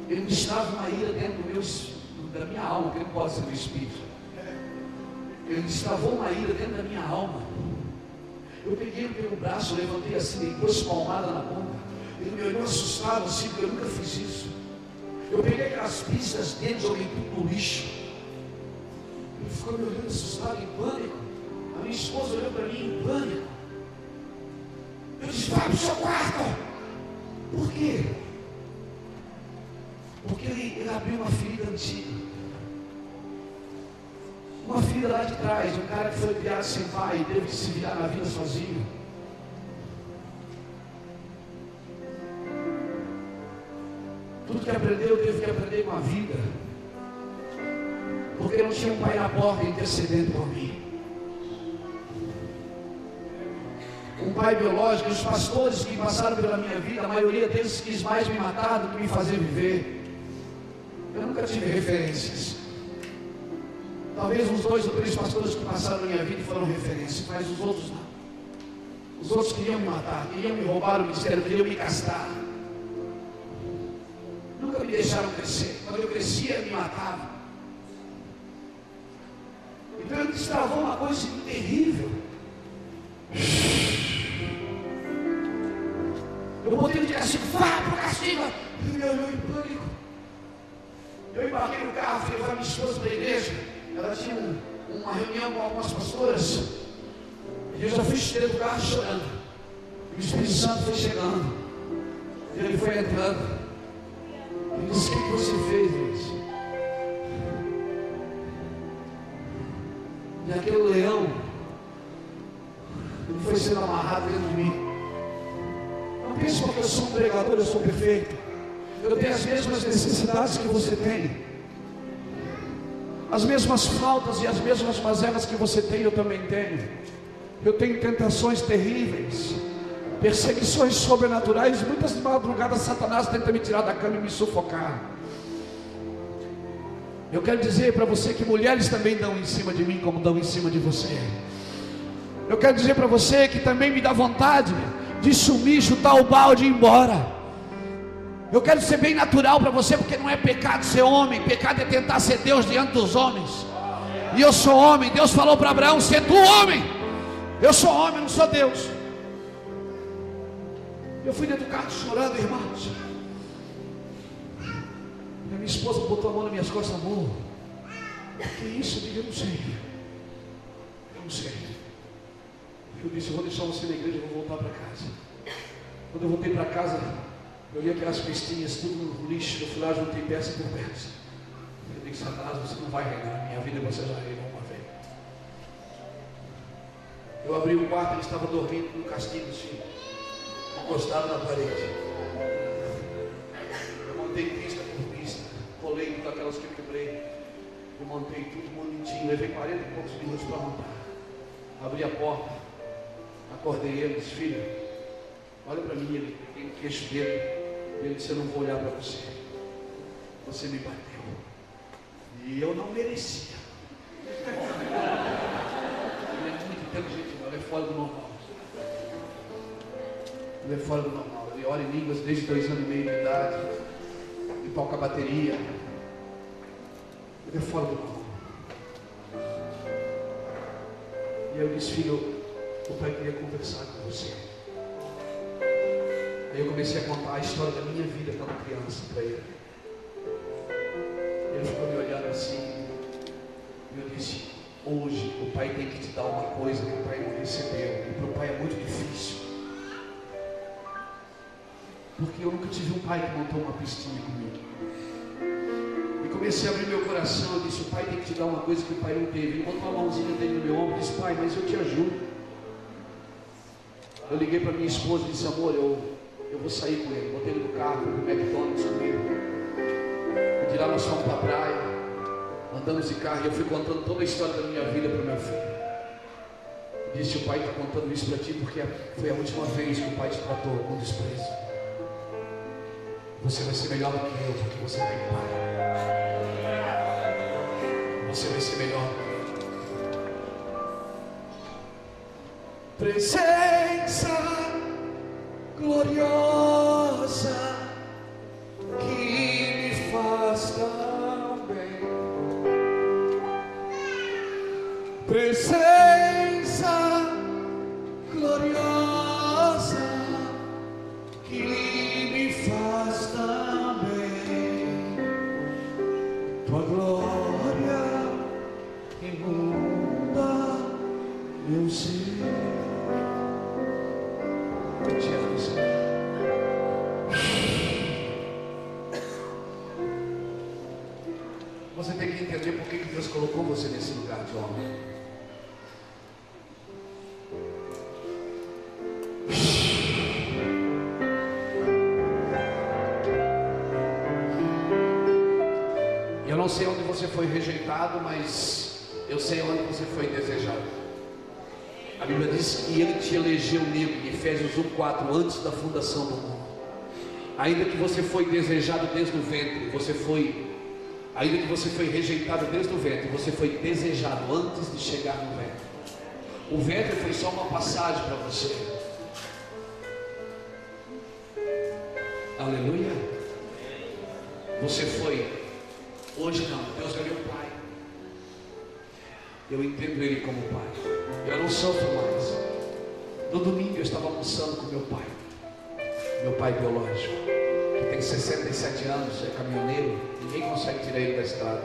ele me destrava uma ira dentro da minha alma, que não pode ser do espírito. Ele destravou uma ira dentro da minha alma. Eu peguei ele pelo braço, levantei assim, dei 2 palmadas na boca. Ele me olhou assustado assim, porque eu nunca fiz isso. Eu peguei aquelas pistas dele, joguei tudo no lixo. Ele ficou me olhando assustado, em pânico. A minha esposa olhou para mim em pânico. Eu disse: vai para o seu quarto. Por quê? Porque ele abriu uma ferida antiga. Uma ferida lá de trás, de um cara que foi criado sem pai e teve que se virar na vida sozinho. Tudo que aprendeu, teve que aprender com a vida. Porque não tinha um pai na porta intercedendo por mim. Um pai biológico, os pastores que passaram pela minha vida, a maioria deles quis mais me matar do que me fazer viver. Eu nunca tive referências. Talvez uns 2 ou 3 pastores que passaram na minha vida foram referências, mas os outros não. Os outros queriam me matar, queriam me roubar o ministério, queriam me castar. Nunca me deixaram crescer. Quando eu crescia, me matavam. Então ele destravou uma coisa terrível. Eu botei ele de castigo, vá para o castigo. Ele me olhou em pânico. Eu embarquei no carro, fui levar minha esposa para a igreja. Ela tinha uma reunião com algumas pastoras. E eu já fui dentro do carro chorando. E o Espírito Santo foi chegando. E ele foi entrando. Ele disse: o que você fez, Luiz? E aquele leão foi sendo amarrado dentro de mim. Não pense porque eu sou um pregador, eu sou perfeito. Eu tenho as mesmas necessidades que você tem, as mesmas faltas e as mesmas mazelas que você tem, eu também tenho. Eu tenho tentações terríveis, perseguições sobrenaturais. Muitas madrugadas Satanás tenta me tirar da cama e me sufocar. Eu quero dizer para você que mulheres também dão em cima de mim, como dão em cima de você. Eu quero dizer para você que também me dá vontade de sumir, chutar o balde e ir embora. Eu quero ser bem natural para você, porque não é pecado ser homem, pecado é tentar ser Deus diante dos homens. E eu sou homem. Deus falou para Abraão: ser tu homem. Eu sou homem, não sou Deus. Eu fui dentro do carro chorando, irmãos. E a minha esposa botou a mão nas minhas costas. Amor, que isso? Eu digo: eu não sei. Eu não sei. Eu disse: eu vou deixar você na igreja, eu vou voltar para casa. Quando eu voltei para casa, eu olhei aquelas pestinhas, tudo no lixo. Eu fui lá, juntei peça por peça. Eu disse: Satanás, você não vai reinar na minha vida, você já reinou uma vez. Eu abri o quarto, ele estava dormindo no castigo, assim, encostado na parede. Eu montei pista por pista, colei todas aquelas que eu quebrei. Eu montei tudo bonitinho, levei 40 e poucos minutos para montar. Abri a porta, acordei ele, disse: filho, olha para mim. Ele tem um queixo dele. Ele disse: eu não vou olhar para você. Você me bateu. E eu não merecia. Ele é muito inteligente, ele é fora do normal. Ele é fora do normal. Ele ora em línguas desde 2 anos e meio de idade. Ele toca bateria. Ele é fora do normal. E eu disse: filho, o pai queria conversar com você. Aí eu comecei a contar a história da minha vida quando criança para ele. Ele ficou me olhando assim. E eu disse: hoje o pai tem que te dar uma coisa que o pai não recebeu. E para o pai é muito difícil. Porque eu nunca tive um pai que montou uma pistinha comigo. E comecei a abrir meu coração. Eu disse: o pai tem que te dar uma coisa que o pai não teve. Ele botou a mãozinha dele no meu ombro e disse: pai, mas eu te ajudo. Eu liguei para minha esposa e disse: amor, eu vou sair com ele. Botei ele no carro, no McDonald's comigo. E de lá nós fomos para a praia, andamos de carro e eu fui contando toda a história da minha vida para o meu filho. Eu disse: o pai está contando isso para ti porque foi a última vez que o pai te tratou com desprezo. Você vai ser melhor do que eu, porque você tem pai. Você vai ser melhor. Presença gloriosa que me faz tão bem. Presença gloriosa que me faz tão bem. Tua glória inunda meu ser. Eu te amo, Senhor. Você tem que entender por que Deus colocou você nesse lugar de homem. Eu não sei onde você foi rejeitado, mas eu sei onde você foi desejado. A Bíblia diz que Ele te elegeu nele, em Efésios 1:4, antes da fundação do mundo. Ainda que você foi desejado desde o ventre, ainda que você foi rejeitado desde o ventre, você foi desejado antes de chegar no ventre. O ventre foi só uma passagem para você. Aleluia. Você foi. Hoje não, Deus é meu Pai. Eu entendo Ele como Pai. Eu não sofro mais. No domingo eu estava almoçando com meu pai biológico, que tem 67 anos, é caminhoneiro, ninguém consegue tirar ele da estrada.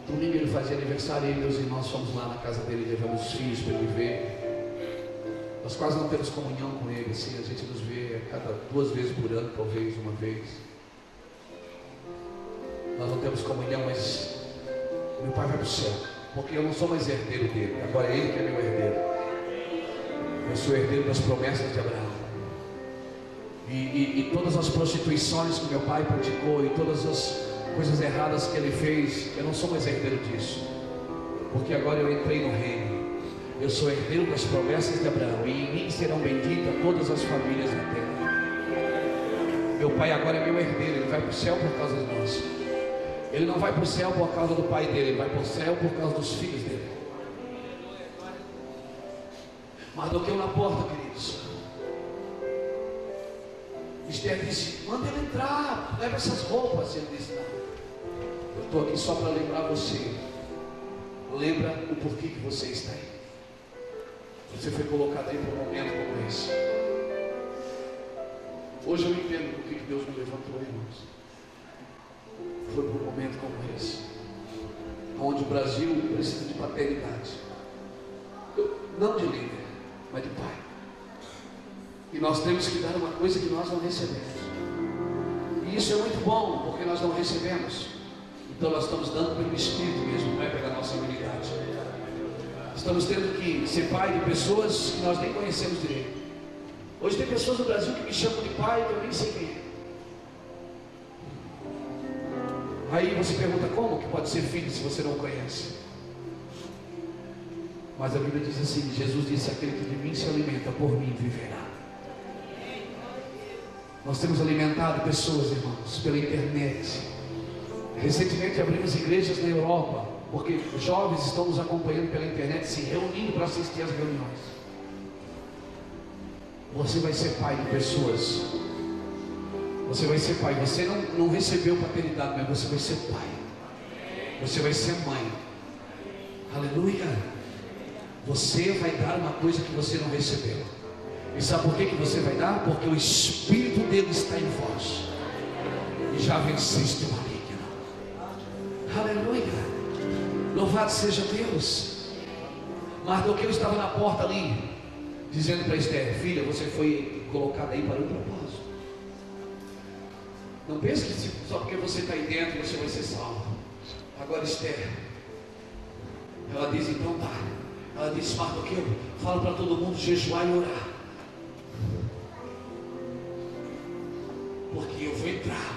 Domingo ele fazia aniversário, eu e meus irmãos fomos lá na casa dele, levamos os filhos para ele ver. Nós quase não temos comunhão com ele, assim, a gente nos vê a cada 2 vezes por ano, talvez uma vez. Nós não temos comunhão, mas meu pai vai para o céu, porque eu não sou mais herdeiro dele, agora é ele que é meu herdeiro. Eu sou herdeiro das promessas de Abraão. E todas as prostituições que meu pai praticou, e todas as coisas erradas que ele fez, eu não sou mais herdeiro disso, porque agora eu entrei no reino. Eu sou herdeiro das promessas de Abraão, e em mim serão benditas todas as famílias da terra. Meu pai agora é meu herdeiro, ele vai para o céu por causa de nós. Ele não vai para o céu por causa do pai dele, ele vai para o céu por causa dos filhos dele. Mardoqueu na porta, queridos. Esther disse: manda ele entrar, leva essas roupas. Ele disse: não, eu estou aqui só para lembrar você. Lembra o porquê que você está aí. Você foi colocado aí para um momento como esse. Hoje eu entendo por que Deus me levantou, irmãos. Foi para um momento como esse, onde o Brasil precisa de paternidade, não de líder, mas de pai. E nós temos que dar uma coisa que nós não recebemos. E isso é muito bom, porque nós não recebemos. Então nós estamos dando pelo Espírito mesmo, não é pela nossa habilidade. Estamos tendo que ser pai de pessoas que nós nem conhecemos direito. Hoje tem pessoas no Brasil que me chamam de pai que eu nem sei quem é. Aí você pergunta: como que pode ser filho se você não conhece? Mas a Bíblia diz assim: Jesus disse: aquele que de mim se alimenta, por mim viverá. Nós temos alimentado pessoas, irmãos, pela internet. Recentemente abrimos igrejas na Europa, porque os jovens estão nos acompanhando pela internet, se reunindo para assistir às reuniões. Você vai ser pai de pessoas. Você vai ser pai. Você não recebeu paternidade, mas você vai ser pai. Você vai ser mãe. Aleluia. Você vai dar uma coisa que você não recebeu. E sabe por que você vai dar? Porque o Espírito dele está em vós. E já venceste o maligno. Aleluia. Louvado seja Deus. Mardoqueu estava na porta ali, dizendo para Esther: filha, você foi colocada aí para um propósito. Não pense que só porque você está aí dentro você vai ser salvo. Agora Esther, ela diz: então tá. Ela disse: Mardoqueu, fala para todo mundo jejuar e orar, porque eu vou entrar.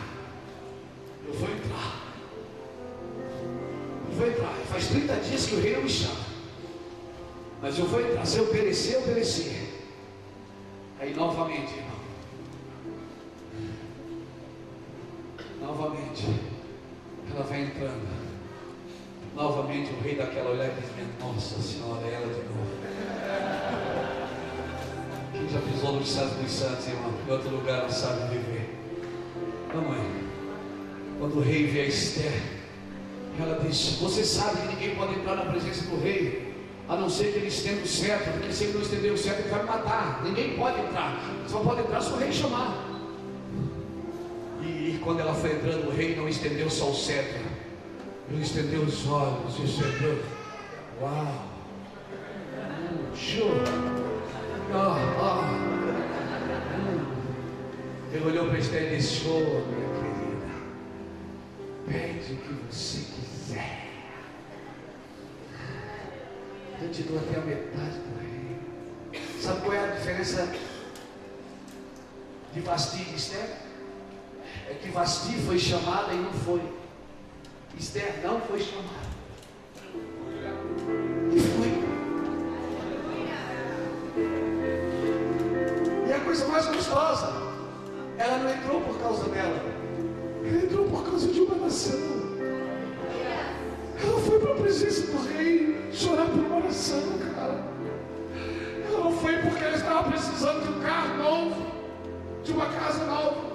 Eu vou entrar. Eu vou entrar. Faz 30 dias que o rei não me chama, mas eu vou entrar. Se eu perecer, eu perecer. Aí novamente, irmão, novamente ela vai entrando. Novamente o rei daquela olhar e diz: nossa senhora, é ela de novo. Quem já pisou nos Santos dos Santos, irmão, em outro lugar não sabe viver. Mamãe, quando o rei vê a Esther, ela diz: você sabe que ninguém pode entrar na presença do rei, a não ser que ele estenda o cetro, porque se ele não estender o cetro, ele vai me matar. Ninguém pode entrar, só pode entrar se o rei chamar. E quando ela foi entrando, o rei não estendeu só o cetro, ele estendeu os olhos e estendeu. Uau! Show! Ele olhou para Esther e disse: show, minha querida, pede o que você quiser, eu te dou até a metade do rei. Sabe qual é a diferença de Vasti e Esther? É que Vasti foi chamada e não foi. Esther não foi chamada e foi. E a coisa mais gostosa, ela não entrou por causa dela, ela entrou por causa de uma nação. Ela foi para a presença do rei chorar por uma oração, cara. Ela não foi porque ela estava precisando de um carro novo, de uma casa nova.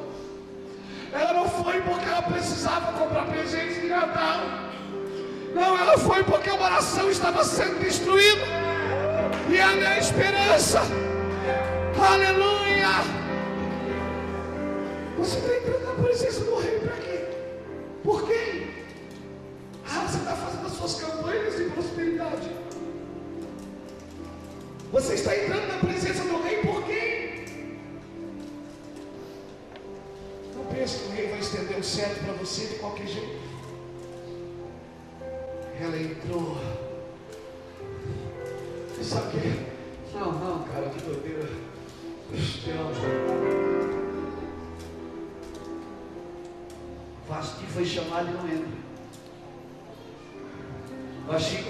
Ela não foi porque ela precisava comprar presentes de Natal. Não, ela foi porque uma nação estava sendo destruída. E ela é a esperança. Aleluia. Você está entrando na presença do rei para quê? Por quem? Você está fazendo as suas campanhas de prosperidade. Você está entrando na presença do rei por quem? Não pense que o rei vai estender o cetro para você de qualquer jeito. Ela entrou. Sabe o que? Não, cara, que doideira. Te amo. Vasti foi chamado e não entra.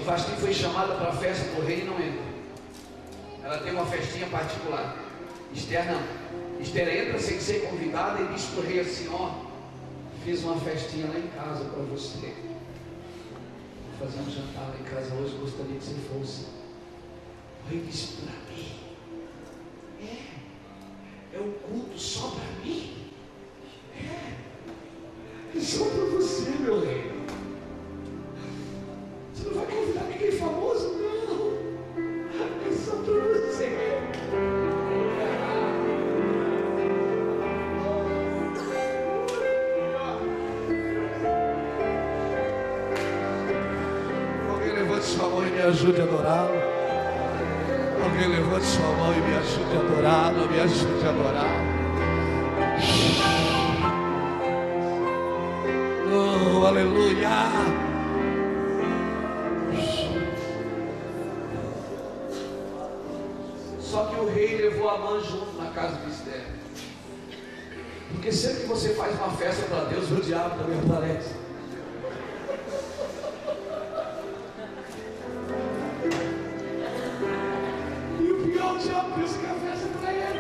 Vasti foi chamada para a festa do rei e não entra. Ela tem uma festinha particular. Esther não. Esther entra sem ser convidada e diz para o rei assim: ó, fiz uma festinha lá em casa para você. Vou fazer um jantar lá em casa hoje, gostaria que você fosse. O rei disse para mim: é um culto só para mim? É só para você, meu rei. Você não vai convidar ninguém famoso? Não. É só para você. Alguém levante sua mão e me ajude a adorá-lo. Alguém levante sua mão e me ajude a adorá-lo. Me ajude a adorá-lo. Oh, aleluia. Só que o rei levou Amã junto na casa de Esther. Porque sempre que você faz uma festa para Deus, o diabo também aparece. E o pior, o diabo pensa que a festa é para ele.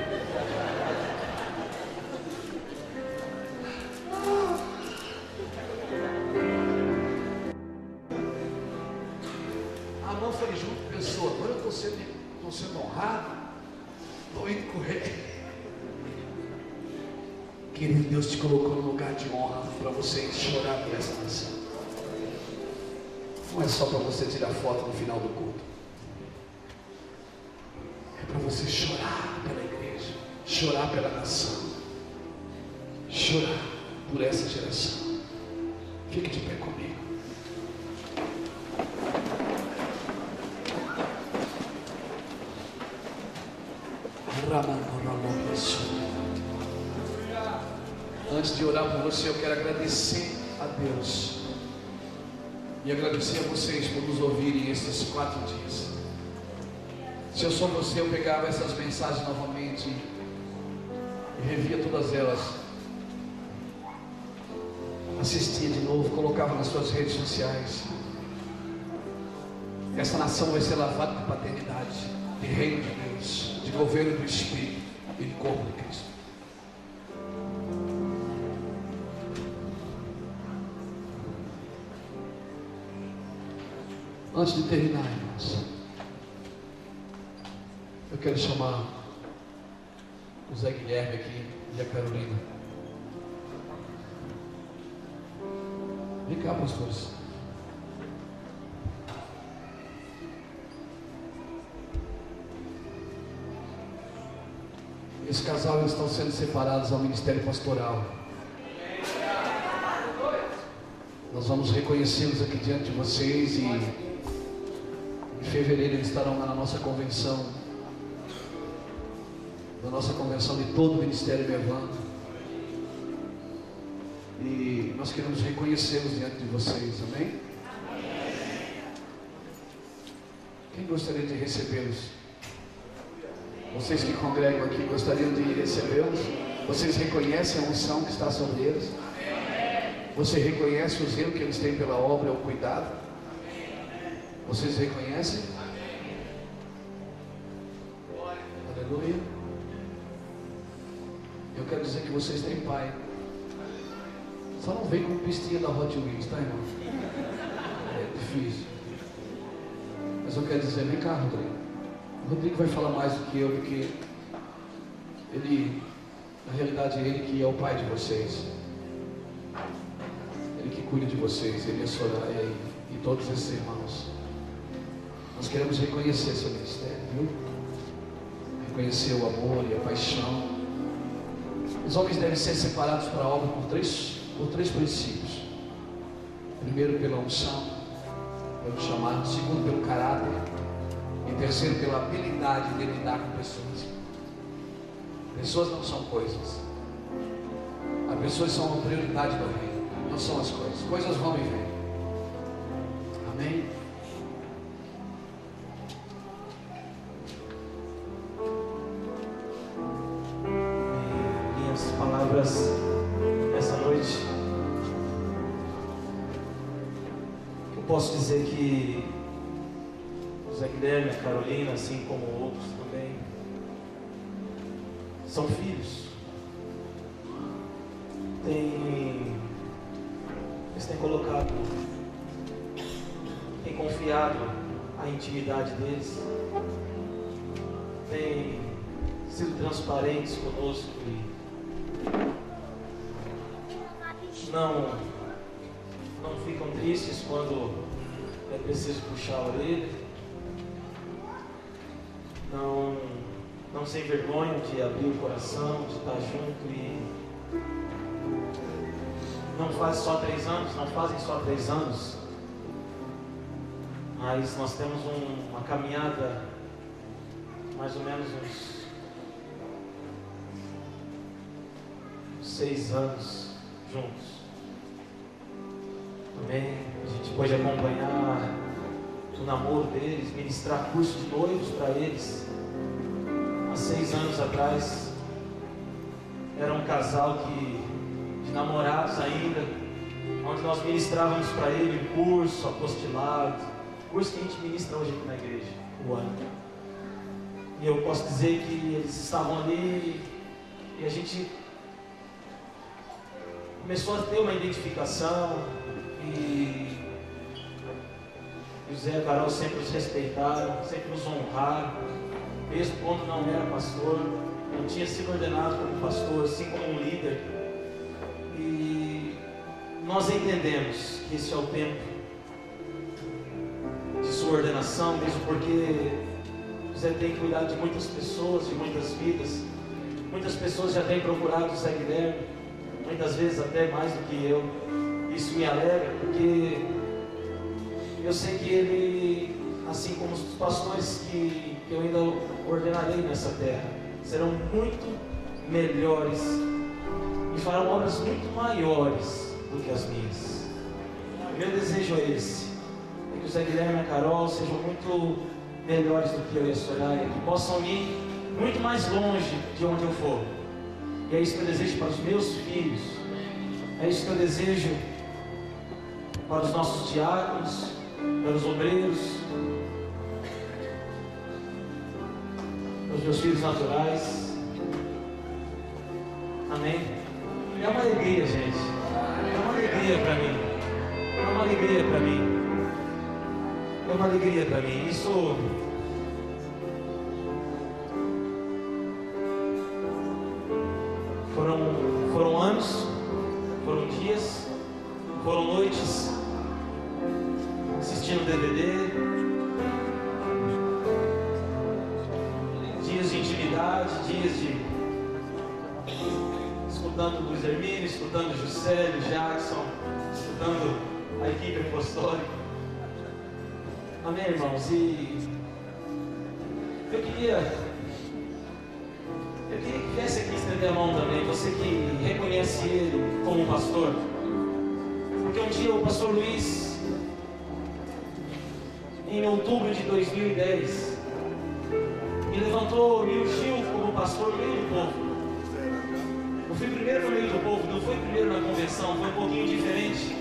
Amã foi junto, pensou: agora eu estou sendo honrado, estou indo com o rei. Querido, Deus te colocou no lugar de honra para você chorar por essa nação. Não é só para você tirar foto no final do culto. É para você chorar pela igreja, chorar pela nação, chorar por essa geração. Fique de pé comigo. Antes de orar por você, eu quero agradecer a Deus e agradecer a vocês por nos ouvirem esses 4 dias. Se eu sou você, eu pegava essas mensagens novamente e revia todas elas, assistia de novo, colocava nas suas redes sociais. Essa nação vai ser lavada de paternidade, de reino de Deus, de governo do Espírito e de corpo de Cristo. Antes de terminar, irmãos, eu quero chamar o Zé Guilherme aqui e a Carolina. Vem cá, pastores. Esse casal, eles estão sendo separados ao ministério pastoral. Nós vamos reconhecê-los aqui diante de vocês e em fevereiro eles estarão lá na nossa convenção, de todo o Ministério Levando. E nós queremos reconhecê-los diante de vocês, amém? Quem gostaria de recebê-los? Vocês que congregam aqui gostariam de recebê-los? Vocês reconhecem a unção que está sobre eles? Você reconhece o zelo que eles têm pela obra, o cuidado? Vocês reconhecem? Aleluia. Eu quero dizer que vocês têm pai. Só não vem com pistinha da Hot Wheels, tá, irmão? É difícil. Mas eu quero dizer, vem cá, Rodrigo. O Rodrigo vai falar mais do que eu, porque ele, na realidade, ele que é o pai de vocês. Ele que cuida de vocês, ele é Soraya e todos esses irmãos. Nós queremos reconhecer seu ministério, viu? Reconhecer o amor e a paixão. Os homens devem ser separados para a obra por três princípios. Primeiro, pela unção, pelo chamado. Segundo, pelo caráter. E terceiro, pela habilidade de lidar com pessoas. Pessoas não são coisas. As pessoas são a prioridade do reino. Não são as coisas. Coisas vão e vêm. Amém? palavras nessa noite. Eu posso dizer que o Zé Guilherme, a Carolina, assim como outros também, são filhos. Eles têm colocado, têm confiado a intimidade deles, têm sido transparentes conosco e não ficam tristes quando é preciso puxar a orelha, não se envergonham de abrir o coração, de estar junto e não fazem só 3 anos, mas nós temos uma caminhada mais ou menos uns 6 anos juntos. Também a gente pode acompanhar o namoro deles, ministrar curso de noivos para eles. Há 6 anos atrás era um casal de namorados ainda, onde nós ministrávamos para ele um curso, apostolado, curso que a gente ministra hoje aqui na igreja, o ano. E eu posso dizer que eles estavam ali e a gente começou a ter uma identificação e o Zé e a Carol sempre nos respeitaram, sempre nos honraram, mesmo quando não era pastor, não tinha sido ordenado como pastor, assim como um líder. E nós entendemos que esse é o tempo de sua ordenação, mesmo porque Zé tem cuidado de muitas pessoas, de muitas vidas. Muitas pessoas já têm procurado o Zé Guilherme, muitas vezes até mais do que eu. Isso me alegra, porque eu sei que ele, assim como os pastores que eu ainda ordenarei nessa terra, serão muito melhores e farão obras muito maiores do que as minhas. O meu desejo é esse, é que o Zé Guilherme e a Carol sejam muito melhores do que eu e a Soraya, que possam ir muito mais longe de onde eu for. E é isso que eu desejo para os meus filhos, é isso que eu desejo para os nossos diáconos, para os obreiros, para os meus filhos naturais. Amém? É uma alegria, gente. É uma alegria para mim. É uma alegria para mim. É uma alegria para mim. Isso foram anos, foram dias, foram noites assistindo DVD, dias de intimidade, dias de escutando Luiz Hermínio, escutando Juscelio, Jackson, escutando a equipe apostólica. Amém, irmãos? E eu queria que viesse aqui estender a mão também, você que reconhece ele como pastor. Porque um dia o pastor Luiz, em outubro de 2010, me levantou, me ungiu como pastor no meio do povo. Eu fui primeiro no meio do povo, não foi primeiro na convenção, foi um pouquinho diferente.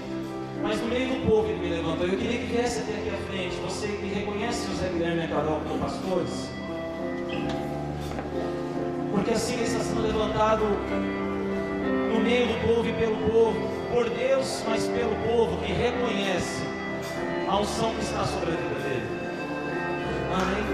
Mas no meio do povo ele me levantou. Eu queria que viesse até aqui à frente, você que reconhece o Zé Guilherme e a Carol como pastores. Porque assim ele está sendo levantado no meio do povo e pelo povo, por Deus, mas pelo povo que reconhece a unção que está sobre a vida dele. Amém?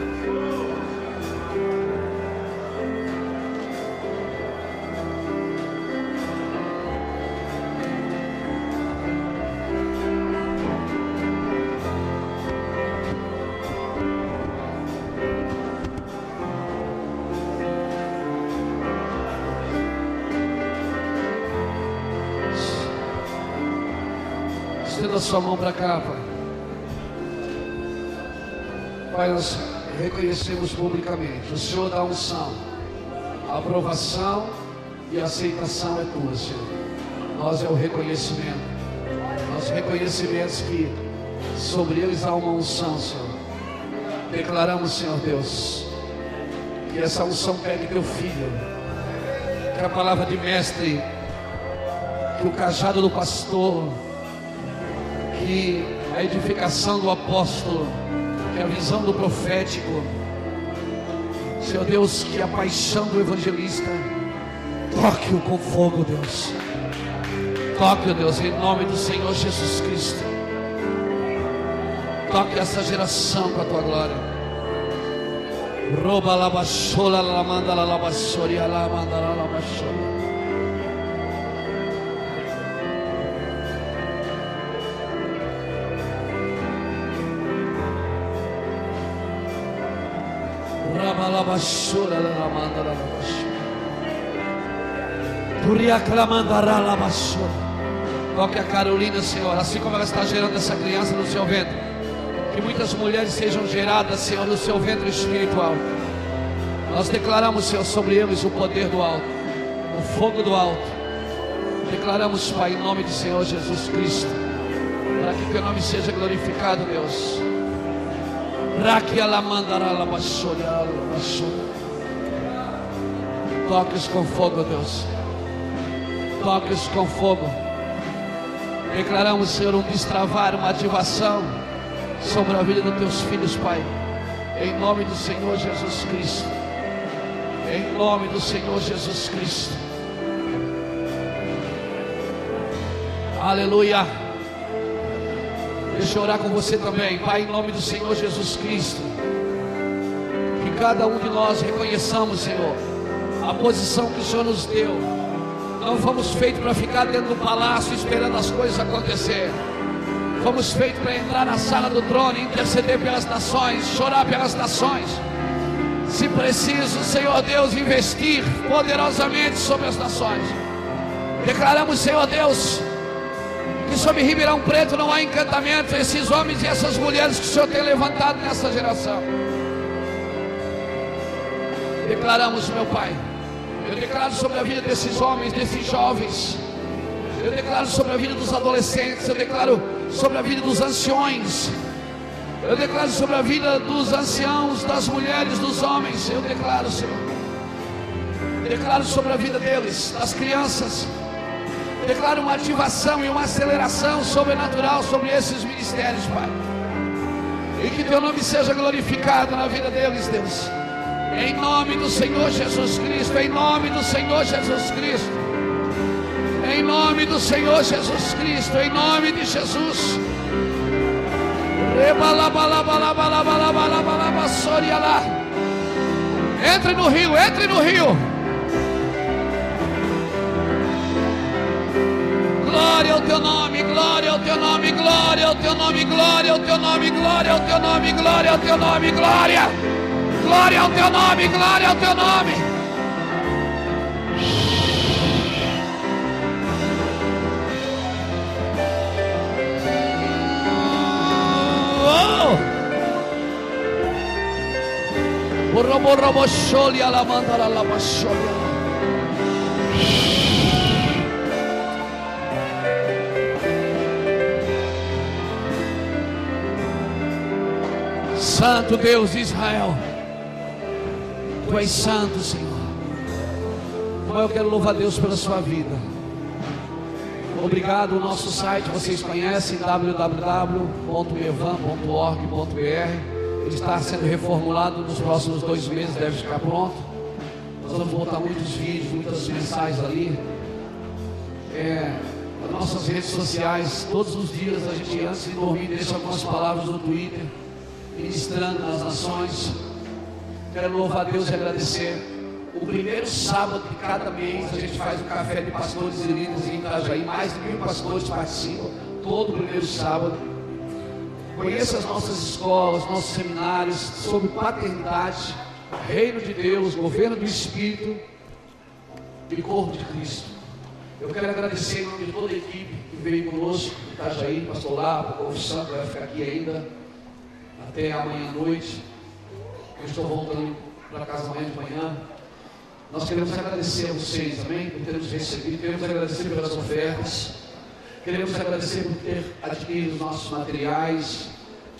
Estenda sua mão para cá, Pai. Pai, nós reconhecemos publicamente, o Senhor dá unção, a aprovação e a aceitação é tua, Senhor. Nós é o reconhecimento, nós reconhecimentos que sobre eles há uma unção, Senhor. Declaramos, Senhor Deus, que essa unção pegue teu filho, Que a palavra de mestre, que o cajado do pastor, que a edificação do apóstolo, que a visão do profético, Senhor Deus, que a paixão do evangelista, toque-o com fogo, Deus. Toque-o, Deus, em nome do Senhor Jesus Cristo. Toque essa geração com a tua glória. Roba la bashola, la manda la bashoria, la manda la bashoria. Raba la bashola, la manda la bashoria. Turia clamandará la bashoria. Toque a Carolina, Senhor, assim como ela está gerando essa criança no seu ventre. Que muitas mulheres sejam geradas, Senhor, no seu ventre espiritual. Nós declaramos, Senhor, sobre eles o poder do alto, o fogo do alto. Declaramos, Pai, em nome do Senhor Jesus Cristo, para que teu nome seja glorificado, Deus. Toque-os com fogo, Deus. Toque-os com fogo. Declaramos, Senhor, um destravar, uma ativação sobre a vida dos teus filhos, Pai, em nome do Senhor Jesus Cristo. Em nome do Senhor Jesus Cristo. Aleluia. Deixa eu orar com você também, Pai, em nome do Senhor Jesus Cristo. Que cada um de nós reconheçamos, Senhor, a posição que o Senhor nos deu. Não fomos feitos para ficar dentro do palácio esperando as coisas acontecer. Fomos feitos para entrar na sala do trono, interceder pelas nações, chorar pelas nações. Se preciso, Senhor Deus, investir poderosamente sobre as nações. Declaramos, Senhor Deus, que sobre Ribeirão Preto não há encantamento. Esses homens e essas mulheres que o Senhor tem levantado nessa geração. Declaramos, meu Pai, eu declaro sobre a vida desses homens, desses jovens. Eu declaro sobre a vida dos adolescentes. Eu declaro sobre a vida dos anciões. Eu declaro sobre a vida dos anciãos, das mulheres, dos homens. Eu declaro, Senhor. Declaro sobre a vida deles, das crianças. Declaro uma ativação e uma aceleração sobrenatural sobre esses ministérios, Pai. E que teu nome seja glorificado na vida deles, Deus. Em nome do Senhor Jesus Cristo. Em nome do Senhor Jesus Cristo. Em nome do Senhor Jesus Cristo. Em nome de Jesus. Entre no rio, entre no rio. Glória ao teu nome, glória ao teu nome, glória ao teu nome, glória ao teu nome, glória ao teu nome, glória ao teu nome, glória. Glória ao teu nome, glória ao teu nome. Santo Deus de Israel, Tu és santo, Senhor. Eu quero louvar Deus pela sua vida. Obrigado. O nosso site vocês conhecem, www.mevan.org.br. Ele está sendo reformulado. Nos próximos 2 meses deve ficar pronto. Nós vamos botar muitos vídeos, muitas mensagens ali. As nossas redes sociais, todos os dias a gente, antes de dormir, deixa algumas palavras no Twitter, ministrando nas nações. Quero louvar a Deus e agradecer. O primeiro sábado de cada mês a gente faz o café de pastores e líderes em Itajaí. Mais de 1000 pastores participam todo o primeiro sábado. Conheça as nossas escolas, nossos seminários sobre paternidade, reino de Deus, governo do Espírito e corpo de Cristo. Eu quero agradecer em nome de toda a equipe que veio conosco em Itajaí, pastor Lapa, o Santo vai ficar aqui ainda até amanhã à noite. Eu estou voltando para casa amanhã de manhã. Nós queremos agradecer a vocês, amém, por termos recebido. Queremos agradecer pelas ofertas. Queremos agradecer por ter adquirido os nossos materiais.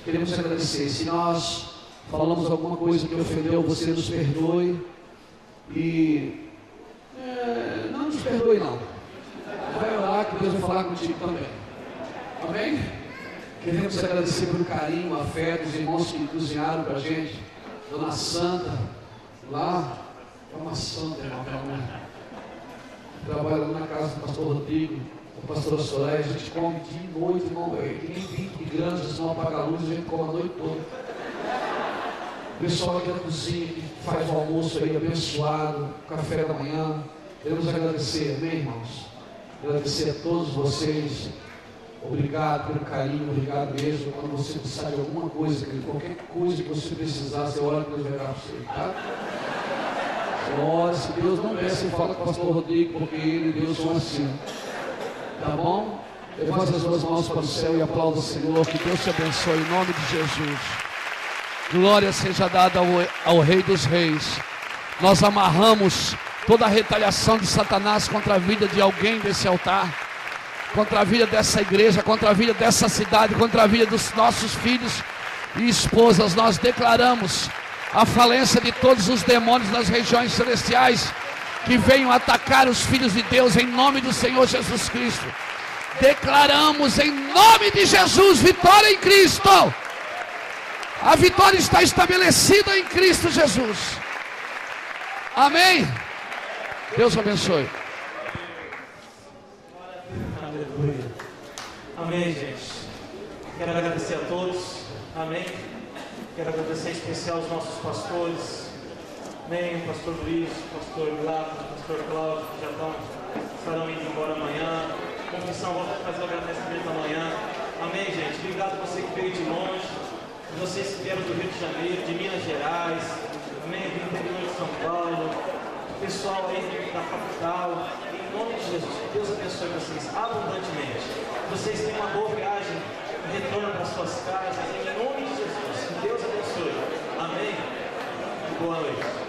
Queremos agradecer. Se nós falamos alguma coisa que ofendeu, você nos perdoe. E Deus vai falar contigo também. Amém? Queremos agradecer pelo carinho, o afeto, os irmãos que cozinharam para a gente. Dona Santa, lá, é uma santa, irmão, trabalha lá na casa do pastor Rodrigo, do pastor Soraya. A gente come dia e noite, irmão. Tem nem 20 gramas, senão apaga a luz, a gente come a noite toda. O pessoal aqui da cozinha que faz o almoço aí abençoado, café da manhã. Queremos agradecer, amém, irmãos? Agradecer a todos vocês. Obrigado pelo carinho, obrigado mesmo. Quando você precisar de alguma coisa, qualquer coisa que você precisar, você ora que Deus vai dar para você, tá? Ora, se Deus não der, você fala com o pastor Rodrigo, porque ele e Deus são assim. Tá bom? Levanta as duas mãos para o céu e aplauda o Senhor. Que Deus te abençoe em nome de Jesus. Glória seja dada ao Rei dos Reis. Nós amarramos toda a retaliação de Satanás contra a vida de alguém desse altar, contra a vida dessa igreja, contra a vida dessa cidade, contra a vida dos nossos filhos e esposas. Nós declaramos a falência de todos os demônios nas regiões celestiais que venham atacar os filhos de Deus em nome do Senhor Jesus Cristo. Declaramos em nome de Jesus vitória em Cristo. A vitória está estabelecida em Cristo Jesus. Amém. Deus abençoe. Aleluia. Amém, gente. Quero agradecer a todos. Amém. Quero agradecer em especial aos nossos pastores. Amém. O pastor Luiz, o pastor Milagre, o pastor Cláudio, que já estarão indo embora amanhã. Confissão, vamos fazer o agradecimento amanhã. Amém, gente. Obrigado a você que veio de longe. Vocês que vieram do Rio de Janeiro, de Minas Gerais, amém, do interior de São Paulo, o pessoal aí da capital. Em nome de Jesus, que Deus abençoe vocês abundantemente. Vocês tenham uma boa viagem, retorno para suas casas. Em nome de Jesus, que Deus abençoe. Amém. Boa noite.